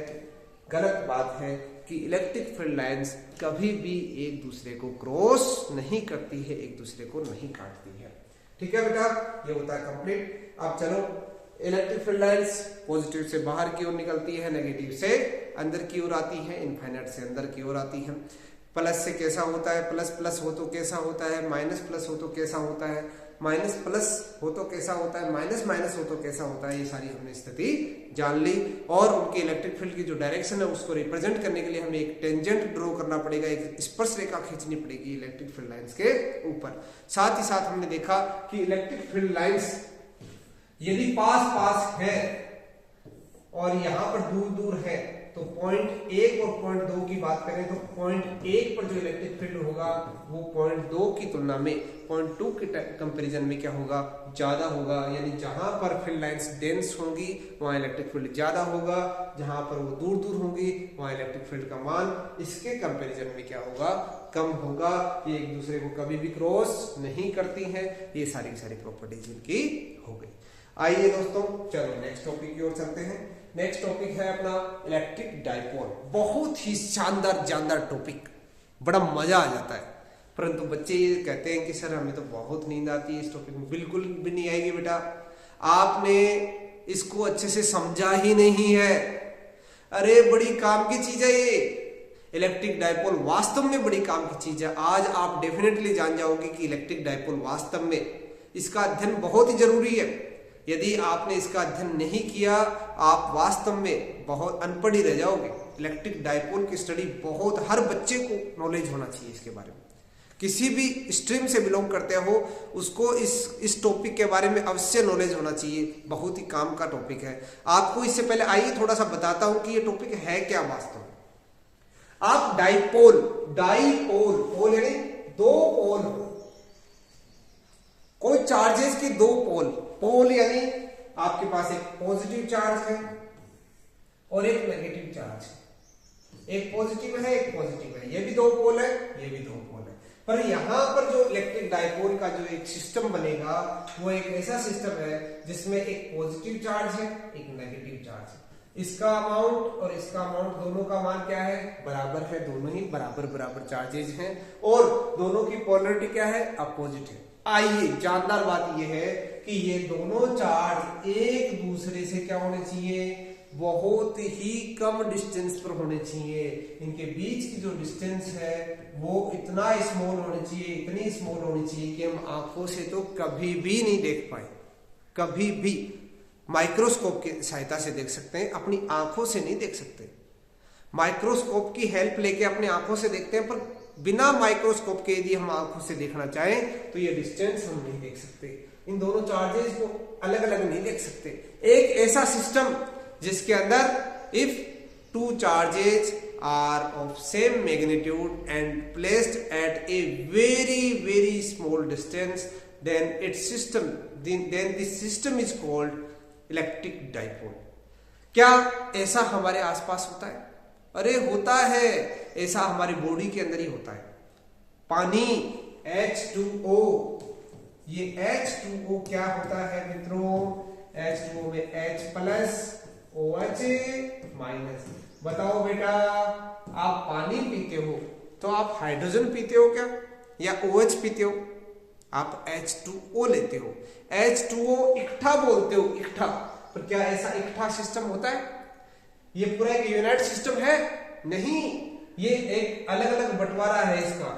गलत बात है कि इलेक्ट्रिक फील्ड लाइंस कभी भी एक दूसरे को क्रॉस नहीं करती है, एक दूसरे को नहीं काटती है। ठीक है बेटा, ये होता है कंप्लीट। अब चलो, इलेक्ट्रिक फील्ड लाइंस पॉजिटिव से बाहर की ओर निकलती है, नेगेटिव से अंदर की ओर आती है, इनफाइनाइट से अंदर की ओर आती है। प्लस से कैसा होता है, प्लस प्लस हो तो कैसा होता है, माइनस प्लस हो तो कैसा होता है, माइनस प्लस हो तो कैसा होता है, माइनस माइनस हो तो कैसा होता है। ये सारी हमने स्थिति जान ली। और उनके इलेक्ट्रिक फील्ड की जो डायरेक्शन है उसको रिप्रेजेंट करने के लिए हमें एक टेंजेंट ड्रॉ करना पड़ेगा, एक स्पर्श रेखा खींचनी पड़ेगी इलेक्ट्रिक फील्ड लाइंस के ऊपर। साथ ही साथ हमने देखा कि इलेक्ट्रिक फील्ड लाइंस यदि पास पास है और यहां पर दूर दूर है, तो पॉइंट 1 और पॉइंट 2 की बात करें तो पॉइंट 1 पर जो इलेक्ट्रिक फील्ड होगा वो पॉइंट 2 की तुलना में पॉइंट 2 के कंपैरिजन में क्या होगा, ज्यादा होगा। यानी जहां पर फील्ड लाइंस डेंस होंगी वहां इलेक्ट्रिक फील्ड ज्यादा होगा, जहां पर वो दूर दूर होंगी वहां इलेक्ट्रिक फील्ड का मान इसके कंपैरिजन में क्या होगा, कम होगा। ये एक दूसरे को कभी भी क्रॉस नहीं करती हैं। ये सारी की सारी प्रॉपर्टीज इनकी हो गई। आइए दोस्तों, चलो नेक्स्ट टॉपिक की ओर चलते हैं। नेक्स्ट टॉपिक है अपना इलेक्ट्रिक डाइपोल। बहुत ही शानदार जानदार टॉपिक, बड़ा मजा आ जाता है। परंतु बच्चे ये कहते हैं कि सर हमें तो बहुत नींद आती है इस टॉपिक में। बिल्कुल भी नहीं आएगी बेटा, आपने इसको अच्छे से समझा ही नहीं है। अरे बड़ी काम की चीज है ये इलेक्ट्रिक डाइपोल, वास्तव में बड़ी काम की चीज है। आज आप डेफिनेटली जान जाओगे कि इलेक्ट्रिक डाइपोल वास्तव में इसका अध्ययन बहुत ही जरूरी है। यदि आपने इसका अध्ययन नहीं किया आप वास्तव में बहुत अनपढ़ ही रह जाओगे। इलेक्ट्रिक डाइपोल की स्टडी बहुत, हर बच्चे को नॉलेज होना चाहिए इसके बारे में। किसी भी स्ट्रीम से बिलोंग करते हो उसको इस टॉपिक के बारे में अवश्य नॉलेज होना चाहिए। बहुत ही काम का टॉपिक है। आपको इससे पहले आइए थोड़ा सा बताता हूं कि ये टॉपिक है क्या वास्तव में। आप डाइपोल, पोल यानी 2 पोल, कोई चार्जेस की 2 पोल यानी आपके पास एक पॉजिटिव चार्ज है और एक नेगेटिव चार्ज है। एक पॉजिटिव है, एक पॉजिटिव है, ये भी 2 पोल है, ये भी 2 पोल है। पर यहां पर जो इलेक्ट्रिक डाइपोल का जो एक सिस्टम बनेगा वो एक ऐसा सिस्टम है जिसमें एक पॉजिटिव चार्ज है, एक नेगेटिव चार्ज है। इसका अमाउंट और इसका अमाउंट दोनों का मान क्या है, बराबर है, दोनों ही बराबर बराबर चार्जेज हैं और दोनों की पोलरिटी क्या है, अपोजिट है। आइए जानदार बात यह है कि ये दोनों चार्ज एक दूसरे से क्या होने चाहिए, बहुत ही कम डिस्टेंस पर होने चाहिए। इनके बीच की जो डिस्टेंस है वो इतना स्मॉल होनी चाहिए, इतनी स्मॉल होनी चाहिए कि हम आंखों से तो कभी भी नहीं देख पाए, कभी भी। माइक्रोस्कोप की सहायता से देख सकते हैं, अपनी आंखों से नहीं देख सकते। माइक्रोस्कोप की हेल्प लेके अपनी आंखों से देखते हैं, पर बिना माइक्रोस्कोप के यदि हम आंखों से देखना चाहें तो ये डिस्टेंस हम नहीं देख सकते। इन दोनों चार्जेस को अलग अलग नहीं देख सकते। एक ऐसा सिस्टम जिसके अंदर if two charges are of same magnitude and placed at a very very small distance then its system then this system is called electric dipole. क्या ऐसा हमारे आसपास होता है? अरे होता है, ऐसा हमारी बॉडी के अंदर ही होता है। पानी H2O, ये H2O क्या होता है मित्रों, H2O में H प्लस OH माइनस। बताओ बेटा, आप पानी पीते हो तो आप हाइड्रोजन पीते हो क्या, या OH पीते हो? आप H2O लेते हो। H2O इकट्ठा बोलते हो, इकट्ठा, पर क्या ऐसा इकट्ठा सिस्टम होता है? ये पूरा एक यूनाइट सिस्टम है? नहीं, ये एक अलग अलग बंटवारा है इसका।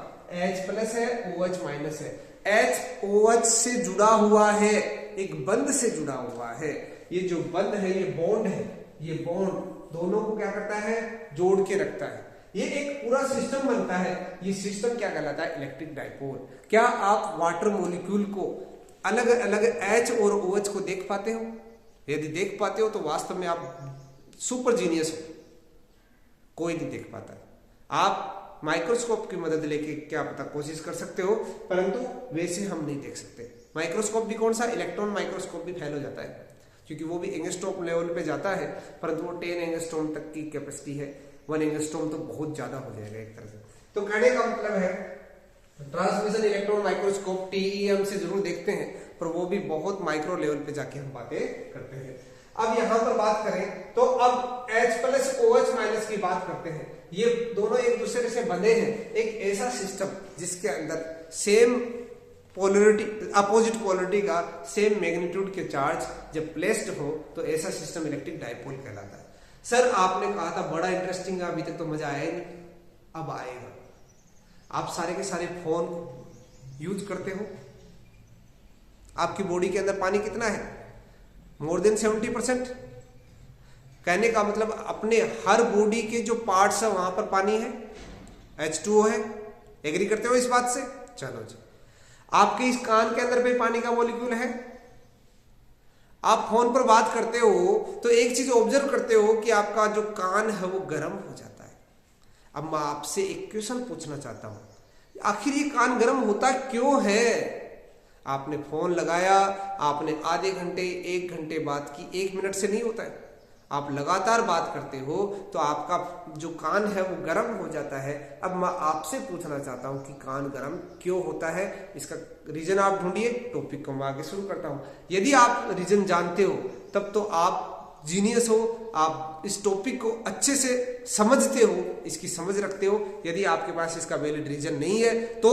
H प्लस है, OH माइनस है। H OH से जुड़ा हुआ है, एक बंध से जुड़ा हुआ है। ये जो बंध है, ये बॉन्ड है, ये बॉन्ड दोनों को क्या करता है, जोड़ के रखता है। ये एक पूरा सिस्टम बनता है। ये सिस्टम क्या कहलाता है, इलेक्ट्रिक डाइपोल। क्या आप वाटर मॉलिक्यूल को अलग अलग H और OH को देख पाते हो? यदि देख पाते हो तो वास्तव में आप सुपर जीनियस हो। कोई नहीं देख पाता है। आप माइक्रोस्कोप की मदद लेके क्या पता कोशिश कर सकते हो, परंतु वैसे हम नहीं देख सकते। माइक्रोस्कोप भी कौन सा, इलेक्ट्रॉन माइक्रोस्कोप भी फेल हो जाता है, क्योंकि वो भी एंगस्ट्रॉम लेवल पे जाता है, परंतु वो 10 एंगस्ट्रॉम तक की कैपेसिटी है। 1 एंगस्ट्रॉम तो बहुत ज्यादा हो जाएगा एक तरह से। तो कहने का मतलब है ट्रांसमिशन इलेक्ट्रॉन माइक्रोस्कोप TEM से जरूर देखते हैं, पर वो भी बहुत माइक्रो लेवल पे जाके हम बातें करते हैं। अब यहां पर बात करें तो अब H प्लस OH माइनस की बात करते हैं। ये दोनों एक दूसरे से बंधे हैं। एक ऐसा सिस्टम जिसके अंदर सेम पोलरिटी, अपोजिट पोलरिटी का सेम मैग्नीट्यूड के चार्ज जब प्लेस्ड हो तो ऐसा सिस्टम इलेक्ट्रिक डाइपोल कहलाता है। सर आपने कहा था बड़ा इंटरेस्टिंग है, अभी तक तो मजा आया ही नहीं। अब आएगा। आप सारे के सारे फोन यूज करते हो। आपकी बॉडी के अंदर पानी कितना है, मोर देन 70%। कहने का मतलब अपने हर बॉडी के जो पार्ट्स है वहां पर पानी है, H2O है। एग्री करते हो इस बात से? चलो जी। आपके इस कान के अंदर भी पानी का मॉलिक्यूल है। आप फोन पर बात करते हो तो एक चीज ऑब्जर्व करते हो कि आपका जो कान है वो गर्म हो जाता है। अब मैं आपसे एक क्वेश्चन पूछना चाहता हूं, आखिर ये कान गर्म होता क्यों है? आपने फोन लगाया, आपने आधे घंटे 1 घंटे बात की, 1 मिनट से नहीं होता है। आप लगातार बात करते हो तो आपका जो कान है वो गर्म हो जाता है। अब मैं आपसे पूछना चाहता हूं कि कान गर्म क्यों होता है, इसका रीजन आप ढूंढिए। टॉपिक को मैं आगे शुरू करता हूं। यदि आप रीजन जानते हो तब तो आप जीनियस हो, आप इस टॉपिक को अच्छे से समझते हो, इसकी समझ रखते हो। यदि आपके पास इसका वैलिड रीजन नहीं है तो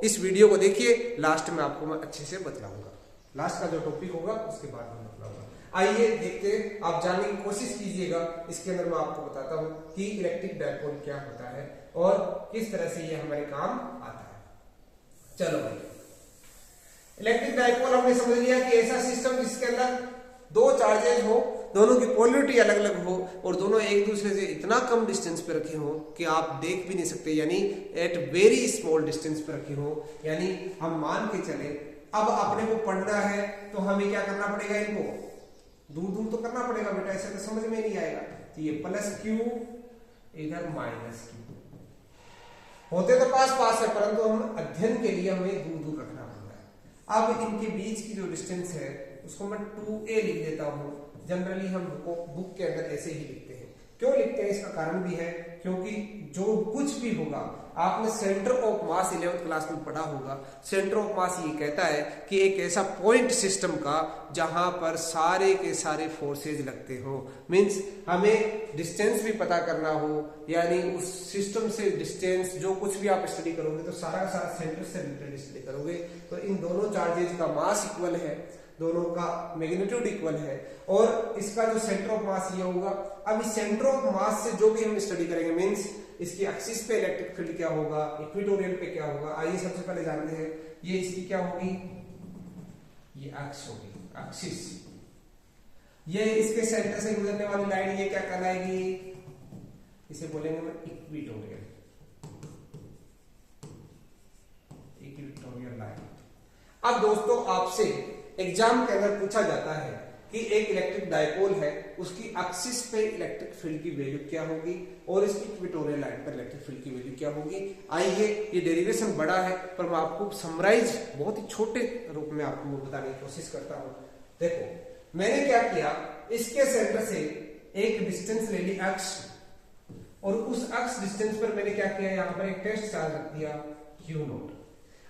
इस वीडियो को देखिए, लास्ट में आपको मैं अच्छे से बतलाऊंगा। लास्ट का जो टॉपिक होगा उसके बाद में बतलाऊंगा। आइए देखते हैं, आप जानने की कोशिश कीजिएगा। इसके अंदर मैं आपको बताता हूं कि इलेक्ट्रिक डाइपोल क्या होता है और किस तरह से ये हमारे काम आता है। चलो भाई, इलेक्ट्रिक डाइपोल हमने समझ लिया कि ऐसा सिस्टम जिसके अंदर 2 चार्जेज हो, दोनों की पोलरिटी अलग अलग हो और दोनों एक दूसरे से इतना कम डिस्टेंस पे रखे हो कि आप देख भी नहीं सकते, यानी एट वेरी स्मॉल डिस्टेंस पे रखे हो। यानी हम मान के चले, अब अपने को पढ़ना है तो हमें क्या करना पड़ेगा, इनको दूर दूर तो करना पड़ेगा बेटा, ऐसे तो समझ में नहीं आएगा। तो ये प्लस Q इधर माइनस Q, होते तो पास पास है, परंतु हम अध्ययन के लिए हमें दूर दूर रखना पड़ता है। अब इनके बीच की जो डिस्टेंस है उसको मैं 2a लिख देता हूं। जनरली हम बुक के अंदर ऐसे ही लिखते हैं। क्यों लिखते हैं इसका कारण भी है क्योंकि जो कुछ भी होगा, आपने centre of mass 11th class में पढ़ा होगा। सेंटर ऑफ मास ये कहता है कि एक ऐसा पॉइंट सिस्टम का जहां पर सारे के सारे फोर्सेज लगते हो। मींस हमें डिस्टेंस भी पता करना हो, यानी उस सिस्टम से डिस्टेंस, जो कुछ भी आप स्टडी करोगे तो सारा का सारा सेंटर से रिलेटेड स्टडी करोगे। तो इन दोनों चार्जेज का मास इक्वल है, दोनों का मैग्नीट्यूड इक्वल है, और इसका जो सेंटर ऑफ मास ये होगा। अब इस सेंटर ऑफ मास से जो भी हम स्टडी करेंगे, मींस इसकी एक्सिस पे इलेक्ट्रिक फील्ड क्या होगा, इक्वेटोरियल पे क्या होगा, आइए सबसे पहले जानते हैं। ये इसकी क्या होगी, ये एक्स होगी, एक्सिस। ये इसके सेंटर से गुजरने वाली लाइन ये क्या कहलाएगी, इसे बोलेंगे मैं इक्वेटोरियल, इक्वेटोरियल लाइन। अब दोस्तों आपसे एग्जाम के अंदर पूछा जाता है कि एक इलेक्ट्रिक डायपोल है, उसकी एक्सिस पे इलेक्ट्रिक फील्ड की वैल्यू क्या होगी और इसकी इक्वेटोरियल लाइन पर इलेक्ट्रिक फील्ड की वैल्यू क्या होगी। आइए, ये डेरिवेशन बड़ा है पर मैं आपको समराइज बहुत ही छोटे रूप में आपको बताने की कोशिश करता हूं। देखो मैंने क्या किया, इसके सेंटर से एक डिस्टेंस ले ली x, और उस x डिस्टेंस पर मैंने क्या किया, यहां पर एक टेस्ट चार्ज रख दिया Q नोट।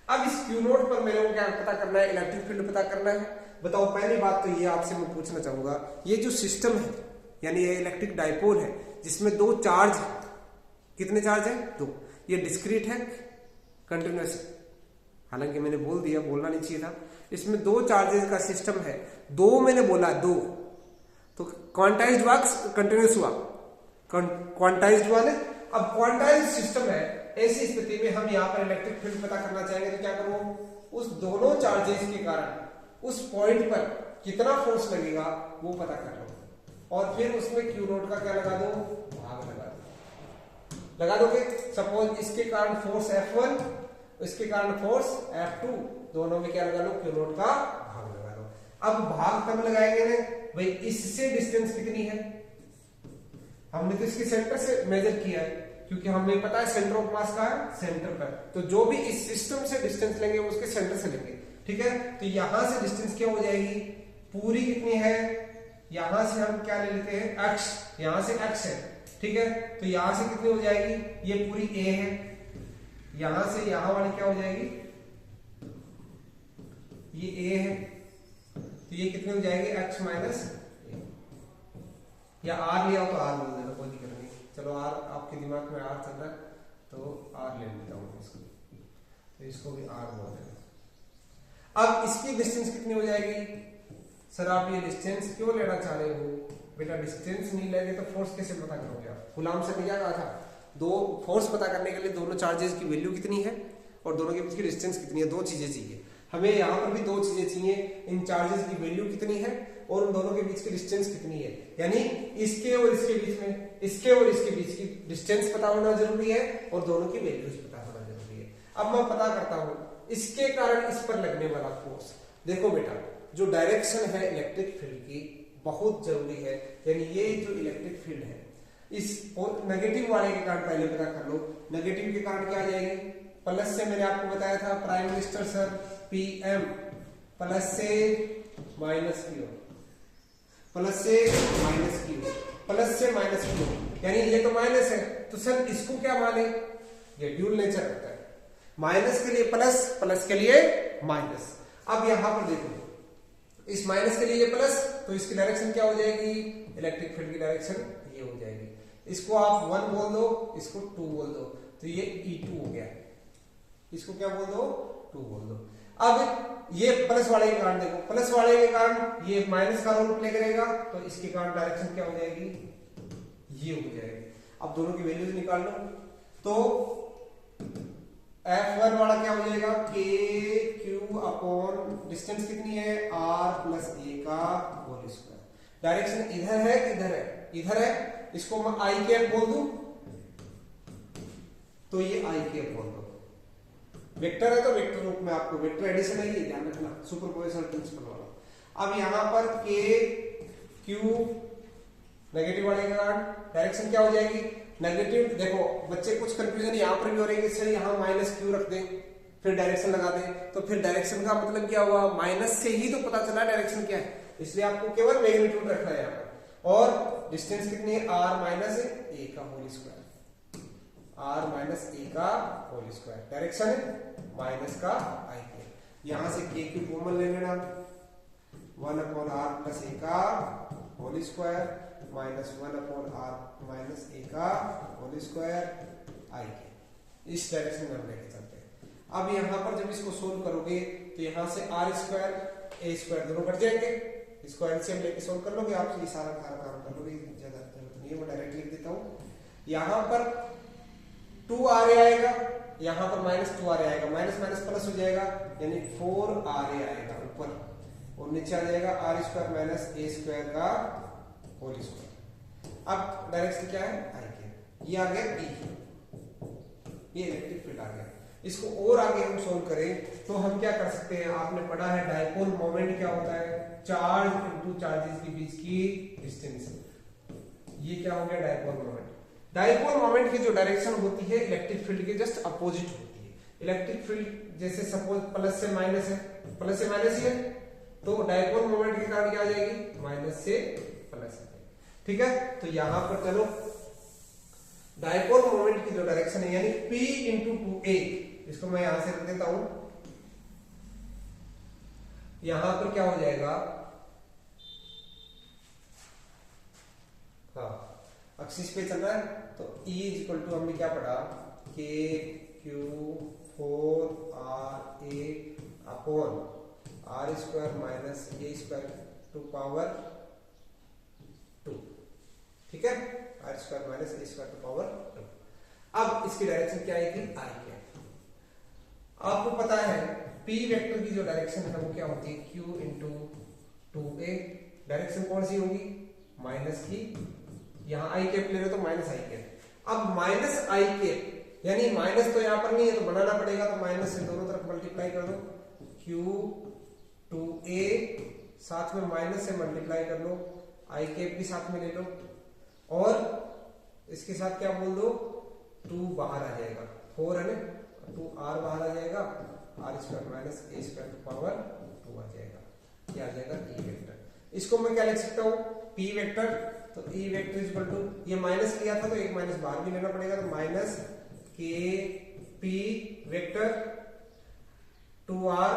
अब इस Q नोट पर मेरे को क्या पता करना है, इलेक्ट्रिक फील्ड पता करना है। बताओ, पहली बात तो ये आपसे मैं पूछना चाहूंगा, ये जो सिस्टम है यानी ये इलेक्ट्रिक डायपोल है जिसमें दो चार्ज है, कितने चार्ज है, दो। ये डिस्क्रीट है, कंटिन्यूअस है, हालांकि मैंने बोल दिया, बोलना नहीं चाहिए था। इसमें दो चार्जेस का सिस्टम है, दो मैंने बोला दो, तो क्वांटाइज्ड हुआ कंटिन्यूअस हुआ, क्वांटाइज्ड हुआ ना। अब क्वांटाइज्ड सिस्टम है, ऐसी स्थिति में हम यहाँ पर इलेक्ट्रिक फील्ड पता करना चाहेंगे तो क्या करो, उस दोनों चार्जेस के कारण उस पॉइंट पर कितना फोर्स लगेगा वो पता कर लो, और फिर उसमें Q नोट का क्या लगा दो, भाग लगा दोगे। सपोज इसके कारण फोर्स F1, इसके कारण फोर्स F2, दोनों में क्या लगा लो, Q नोट का भाग लगा दो। अब भाग कब लगाएंगे ना भाई, इससे डिस्टेंस कितनी है, हमने तो इसके सेंटर से मेजर किया है, क्योंकि हमें पता है सेंटर ऑफ मास का है सेंटर पर, तो जो भी इस सिस्टम से डिस्टेंस लेंगे वो उसके सेंटर से लेंगे, ठीक है। तो यहां से डिस्टेंस क्या हो जाएगी, पूरी कितनी है, यहां से हम क्या ले लेते हैं x, यहां से x है, ठीक है। तो यहां से कितनी हो जाएगी, ये पूरी a है, यहां से यहां वाली क्या हो जाएगी, ये a है, तो ये कितनी हो जाएगी x माइनस a, या r लिया हो तो r बोल देना, कोई दिक्कत नहीं। चलो r आपके दिमाग में r चल रहा है तो r ले लेता हूं इसको, तो इसको भी r बोल देना। अब इसकी डिस्टेंस कितनी हो जाएगी, सर आप ये डिस्टेंस क्यों लेना चाह रहे हो, बेटा डिस्टेंस नहीं लेंगे तो फोर्स कैसे पता करोगे आप। गुलाम सर ने क्या कहा था, दो फोर्स पता करने के लिए दोनों चार्जेस की वैल्यू कितनी है और दोनों के बीच की डिस्टेंस कितनी है, दो चीजें चाहिए हमें। यहाँ पर भी दो चीजें चाहिए, इन चार्जेस की वैल्यू कितनी है और उन दोनों के बीच की डिस्टेंस कितनी है, यानी इसके और इसके बीच में, इसके और इसके बीच की डिस्टेंस पता होना जरूरी है और दोनों की वैल्यूज पता होना जरूरी है। अब मैं पता करता हूं इसके कारण इस पर लगने वाला फोर्स। देखो बेटा, जो डायरेक्शन है इलेक्ट्रिक फील्ड की बहुत जरूरी है, यानी ये जो इलेक्ट्रिक फील्ड है इस नेगेटिव वाले के कारण पहले पता कर लो। नेगेटिव के कारण क्या आ जाएगी, प्लस से मैंने आपको बताया था prime minister sir PM, plus से माइनस Q, प्लस से माइनस Q, प्लस से माइनस Q, यानी ये तो माइनस है तो सर इसको क्या माने, ये ड्यूल नेचर रहता है, माइनस के लिए प्लस, प्लस के लिए माइनस। अब यहां पर देखो, इस माइनस के लिए ये प्लस, तो इसकी डायरेक्शन क्या हो जाएगी, इलेक्ट्रिक फील्ड की डायरेक्शन ये हो जाएगी। इसको आप 1 बोल दो, इसको 2 बोल दो, तो ये E2 हो गया। इसको क्या बोल दो, 2 बोल दो। अब ये प्लस वाले के कारण देखो, प्लस वाले के कारण ये माइनस का रोल प्ले करेगा, तो इसके कारण डायरेक्शन क्या हो जाएगी, ये हो जाएगी। अब दोनों की वैल्यूज निकाल लो, तो F1 वाला क्या हो जाएगा, KQ अपॉन डिस्टेंस कितनी है, R प्लस A का होल स्क्वायर। डायरेक्शन इधर है इधर है, इधर है, इसको मैं I कैप बोल दूं, तो ये I कैप बोल दो। वेक्टर है तो वेक्टर रूप में आपको वेक्टर एडिशन है, ये ध्यान रखना, सुपरपोजिशन प्रिंसिपल वाला। अब यहां पर KQ नेगेटिव वाले के कारण डायरेक्शन क्या हो जाएगी, नेगेटिव। देखो बच्चे कुछ कंफ्यूजन यहाँ पर भी हो रही है, सर यहाँ माइनस Q रख दें फिर डायरेक्शन लगा दें, तो फिर डायरेक्शन का मतलब क्या हुआ, माइनस से ही तो पता चला डायरेक्शन क्या है, इसलिए आपको केवल मैग्नीट्यूड रखना है यहाँ पर। और डिस्टेंस कितनी है, R माइनस A का whole square, are minus a का होल स्क्वायर, डायरेक्शन है माइनस का आई के, यहां से के की कॉमन ले लेना, 1/r प्लस ए का whole square minus 1/r minus a का होल स्क्वायर आई के, इस डायरेक्शन में हम लेके चलते हैं। अब यहां पर जब इसको सोल्व करोगे तो यहां से आर स्क्वायर ए स्क्वायर दोनों कट जाएंगे, इसको एलसीएम लेके सोल्व कर लोगे आप, ये सारा काम कर लोगे, ज्यादा जरूरत नहीं है, मैं डायरेक्ट लिख देता हूं। यहां पर 2r आएगा, यहां पर -2r आएगा, माइनस माइनस प्लस हो जाएगा, यानी 4r आएगा ऊपर, और नीचे आ जाएगा r स्क्वायर माइनस ए स्क्वायर का होल स्क्वायर। अब डायरेक्शन क्या है आई के, ये आ गया ई, ये इलेक्ट्रिक फील्ड आ गया। इसको और आगे हम सोल्व करें तो हम क्या कर सकते हैं, आपने पढ़ा है डायपोल मोमेंट क्या होता है, चार्ज इनटू चार्जेस के बीच की डिस्टेंस, ये क्या हो गया डायपोल मोमेंट। डायपोल मोमेंट की जो डायरेक्शन होती है इलेक्ट्रिक फील्ड के जस्ट अपोजिट होती है। इलेक्ट्रिक फील्ड जैसे सपोज प्लस से माइनस है, प्लस से माइनस ही है, तो डायपोल मोमेंट के कारण क्या आ जाएगी, माइनस से प्लस है, ठीक है। तो यहां पर चलो डायपोल मोमेंट की जो डायरेक्शन है यानी P इंटू 2a, इसको मैं यहां से रख देता हूं, यहां पर क्या हो जाएगा, हाँ एक्सिस पे चल रहा है, तो E इक्वल टू हमने क्या पढ़ा, K Q 4RA upon R square minus A square to power 2, ठीक है, R square minus A square to power 2। अब इसकी डायरेक्शन क्या आई थी, आई है। आपको पता है P वेक्टर की जो डायरेक्शन है वो क्या होती है, Q इंटू 2a, डायरेक्शन कौन सी होगी, माइनस की, यहां आई कैप ले रहे हो तो माइनस आई कैप। अब माइनस आई कैप यानी माइनस तो यहां पर नहीं है तो बनाना पड़ेगा, तो माइनस से दोनों तरफ मल्टीप्लाई कर दो, Q 2a साथ में माइनस से मल्टीप्लाई कर लो, आई कैप भी साथ में ले लो, और इसके साथ क्या बोल दो, 2 बाहर आ जाएगा, 4 है ना, 2r बाहर आ जाएगा, r square minus a square to power 2 आ जाएगा, ये आ जाएगा E वेक्टर। इसको मैं क्या लिख सकता हूं, P वेक्टर, तो E वेक्टर इक्वल टू, ये माइनस लिया था तो एक माइनस बाहर भी लेना पड़ेगा, तो minus k P vector 2r,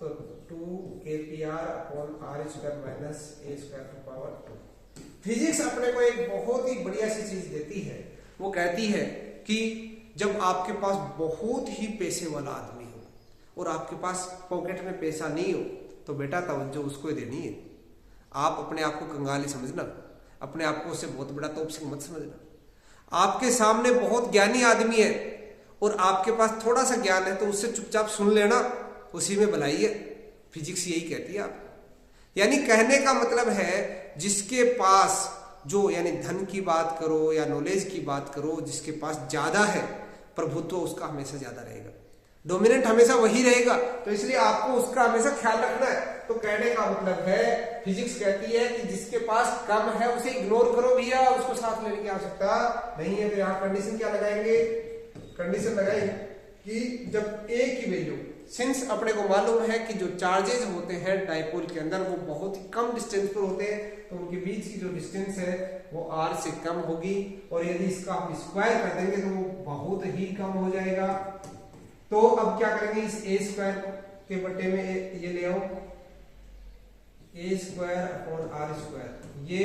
तो 2kpr upon r square minus a square to power 2। Physics अपने को एक बहुत ही बढ़िया सी चीज देती है, वो कहती है कि जब आपके पास बहुत ही पैसे वाला आदमी हो और आपके पास पॉकेट में पैसा नहीं हो, तो बेटा तवज्जो उसको ही देनी है। आप अपने आप को कंगाली समझना, अपने आप को उससे बहुत बड़ा तोपसिंह मत समझना। आपके सामने बहुत ज्ञानी आदमी है और आपके पास थोड़ा सा ज्ञान है, तो उससे चुपचाप सुन लेना, उसी में भलाई है। फिजिक्स यही कहती है आप, यानी कहने का मतलब है जिसके पास जो, यानी धन की बात करो या नॉलेज की बात करो, जिसके पास ज्यादा है प्रभुत्व उसका हमेशा ज्यादा रहेगा, डोमिनेंट हमेशा वही रहेगा, तो इसलिए आपको उसका हमेशा ख्याल रखना है। तो कहने का मतलब है फिजिक्स कहती है कि जिसके पास कम है उसे इग्नोर करो भैया, उसको साथ लेने की आवश्यकता नहीं है। तो यहाँ कंडीशन क्या लगाएंगे, कंडीशन लगाएंगे कि जब a की वैल्यू, सिंस अपने को मालूम है कि जो चार्जेस होते हैं डायपोल के अंदर वो बहुत ही कम डिस्टेंस पर होते हैं, तो उनके बीच की जो डिस्टेंस है वो r से कम होगी, और यदि इसका हम स्क्वायर कर देंगे तो वो बहुत ही कम हो जाएगा। तो अब क्या करेंगे, इस a स्क्वायर के बट्टे में ये ले आओ, a square upon r square, ये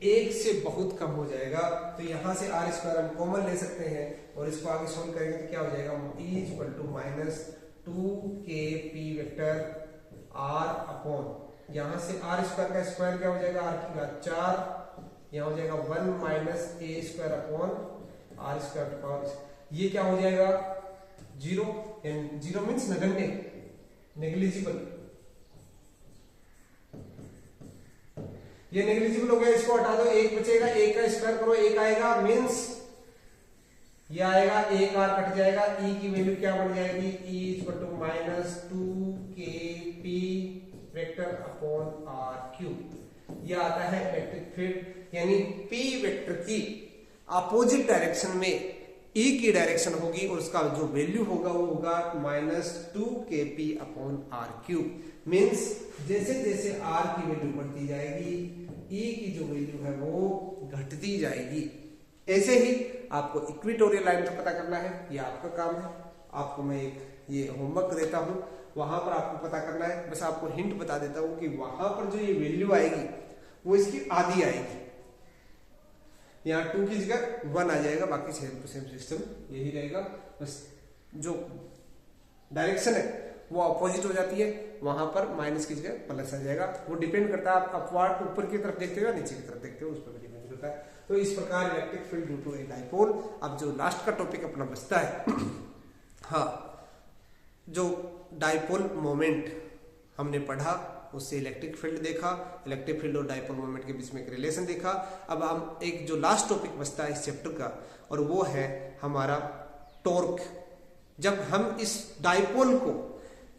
1 से बहुत कम हो जाएगा, तो यहां से r स्क्वायर हम कॉमन ले सकते हैं, और इसको आगे सोल्व करेंगे तो क्या हो जाएगा, E equal to minus 2kp vector r upon, यहां से r स्क्वायर का स्क्वायर क्या हो जाएगा, r की घात 4, यहां हो जाएगा 1 minus a square upon r square power, ये क्या हो जाएगा 0, जीरो मीन्स नगण्य, नेग्लिजिबल, ये नेग्लिजिबल हो गया, इसको हटा दो, 1 बचेगा, 1 का स्क्वायर करो 1 आएगा, मीन्स ये आएगा, 1 r कट जाएगा, e की वैल्यू क्या बन जाएगी, e equal to minus 2kp vector upon r cube. ये आता है इलेक्ट्रिक फील्ड, यानी p वेक्टर की अपोजिट डायरेक्शन में e की डायरेक्शन होगी और उसका जो वैल्यू होगा वो होगा minus 2kp upon r cube. Means जैसे जैसे r की वैल्यू बढ़ती जाएगी e की जो वैल्यू है वो घटती जाएगी। ऐसे ही आपको इक्वेटोरियल लाइन का पता करना है, ये आपका काम है। आपको मैं एक ये होमवर्क देता हूं, वहां पर आपको पता करना है। बस आपको हिंट बता देता हूं कि वहां पर जो ये वैल्यू आएगी वो इसकी आधी आएगी। यहाँ 2 की जगह 1 आ जाएगा, बाकी सेम सिस्टम यही रहेगा। बस जो डायरेक्शन है वो अपोजिट हो जाती है, वहां पर माइनस की जगह प्लस आ जाएगा। वो डिपेंड करता है आप अपवार्ड ऊपर की तरफ देखते हो या नीचे की तरफ देखते हो, उस पर डिपेंड करता है। तो इस प्रकार electric field due to a dipole. अब जो लास्ट का टॉपिक अपना बचता है हाँ, जो डाइपोल मोमेंट हमने पढ़ा, उससे इलेक्ट्रिक फील्ड देखा, इलेक्ट्रिक फील्ड और डाइपोल मोमेंट के बीच में एक रिलेशन देखा। अब हम एक जो लास्ट टॉपिक बचता है इस चैप्टर का, और वो है हमारा टॉर्क। जब हम इस डाइपोल को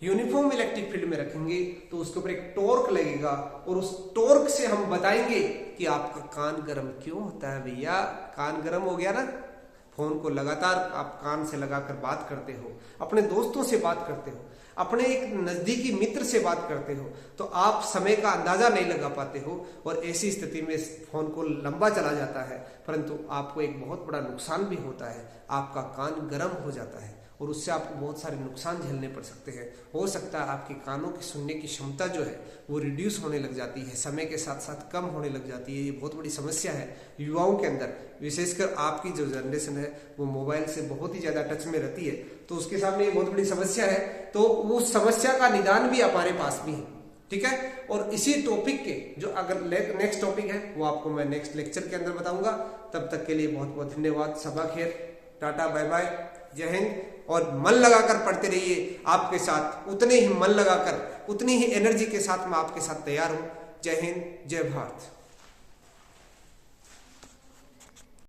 यूनिफॉर्म इलेक्ट्रिक फील्ड में रखेंगे तो उसके ऊपर एक टॉर्क लगेगा, और उस टॉर्क से हम बताएंगे कि आपका कान गर्म क्यों होता है। भैया कान गर्म हो गया ना, फोन को लगातार आप कान से लगाकर बात करते हो, अपने दोस्तों से बात करते हो, अपने एक नजदीकी मित्र से बात करते हो, तो आप समय का अंदाजा नहीं लगा पाते हो, और ऐसी स्थिति में फोन को लंबा चला जाता है, परंतु आपको एक बहुत बड़ा नुकसान भी होता है। आपका कान गर्म हो जाता है और उससे आपको बहुत सारे नुकसान झेलने पड़ सकते हैं। हो सकता है आपके कानों की सुनने की क्षमता जो है वो रिड्यूस होने लग जाती है, समय के साथ साथ कम होने लग जाती है। ये बहुत बड़ी समस्या है युवाओं के अंदर, विशेषकर आपकी जो जनरेशन है वो मोबाइल से बहुत ही ज्यादा टच में रहती है, तो उसके सामने ये बहुत बड़ी समस्या है। तो उस समस्या का निदान भी हमारे पास भी है, ठीक है। और इसी टॉपिक के जो अगर नेक्स्ट टॉपिक है वो आपको मैं नेक्स्ट लेक्चर के अंदर बताऊंगा। तब तक के लिए बहुत बहुत धन्यवाद। सबा खैर, टाटा, बाय बाय, जय हिंद। और मन लगाकर पढ़ते रहिए, आपके साथ उतने ही मन लगाकर, उतनी ही एनर्जी के साथ मैं आपके साथ तैयार हूं। जय हिंद, जय भारत।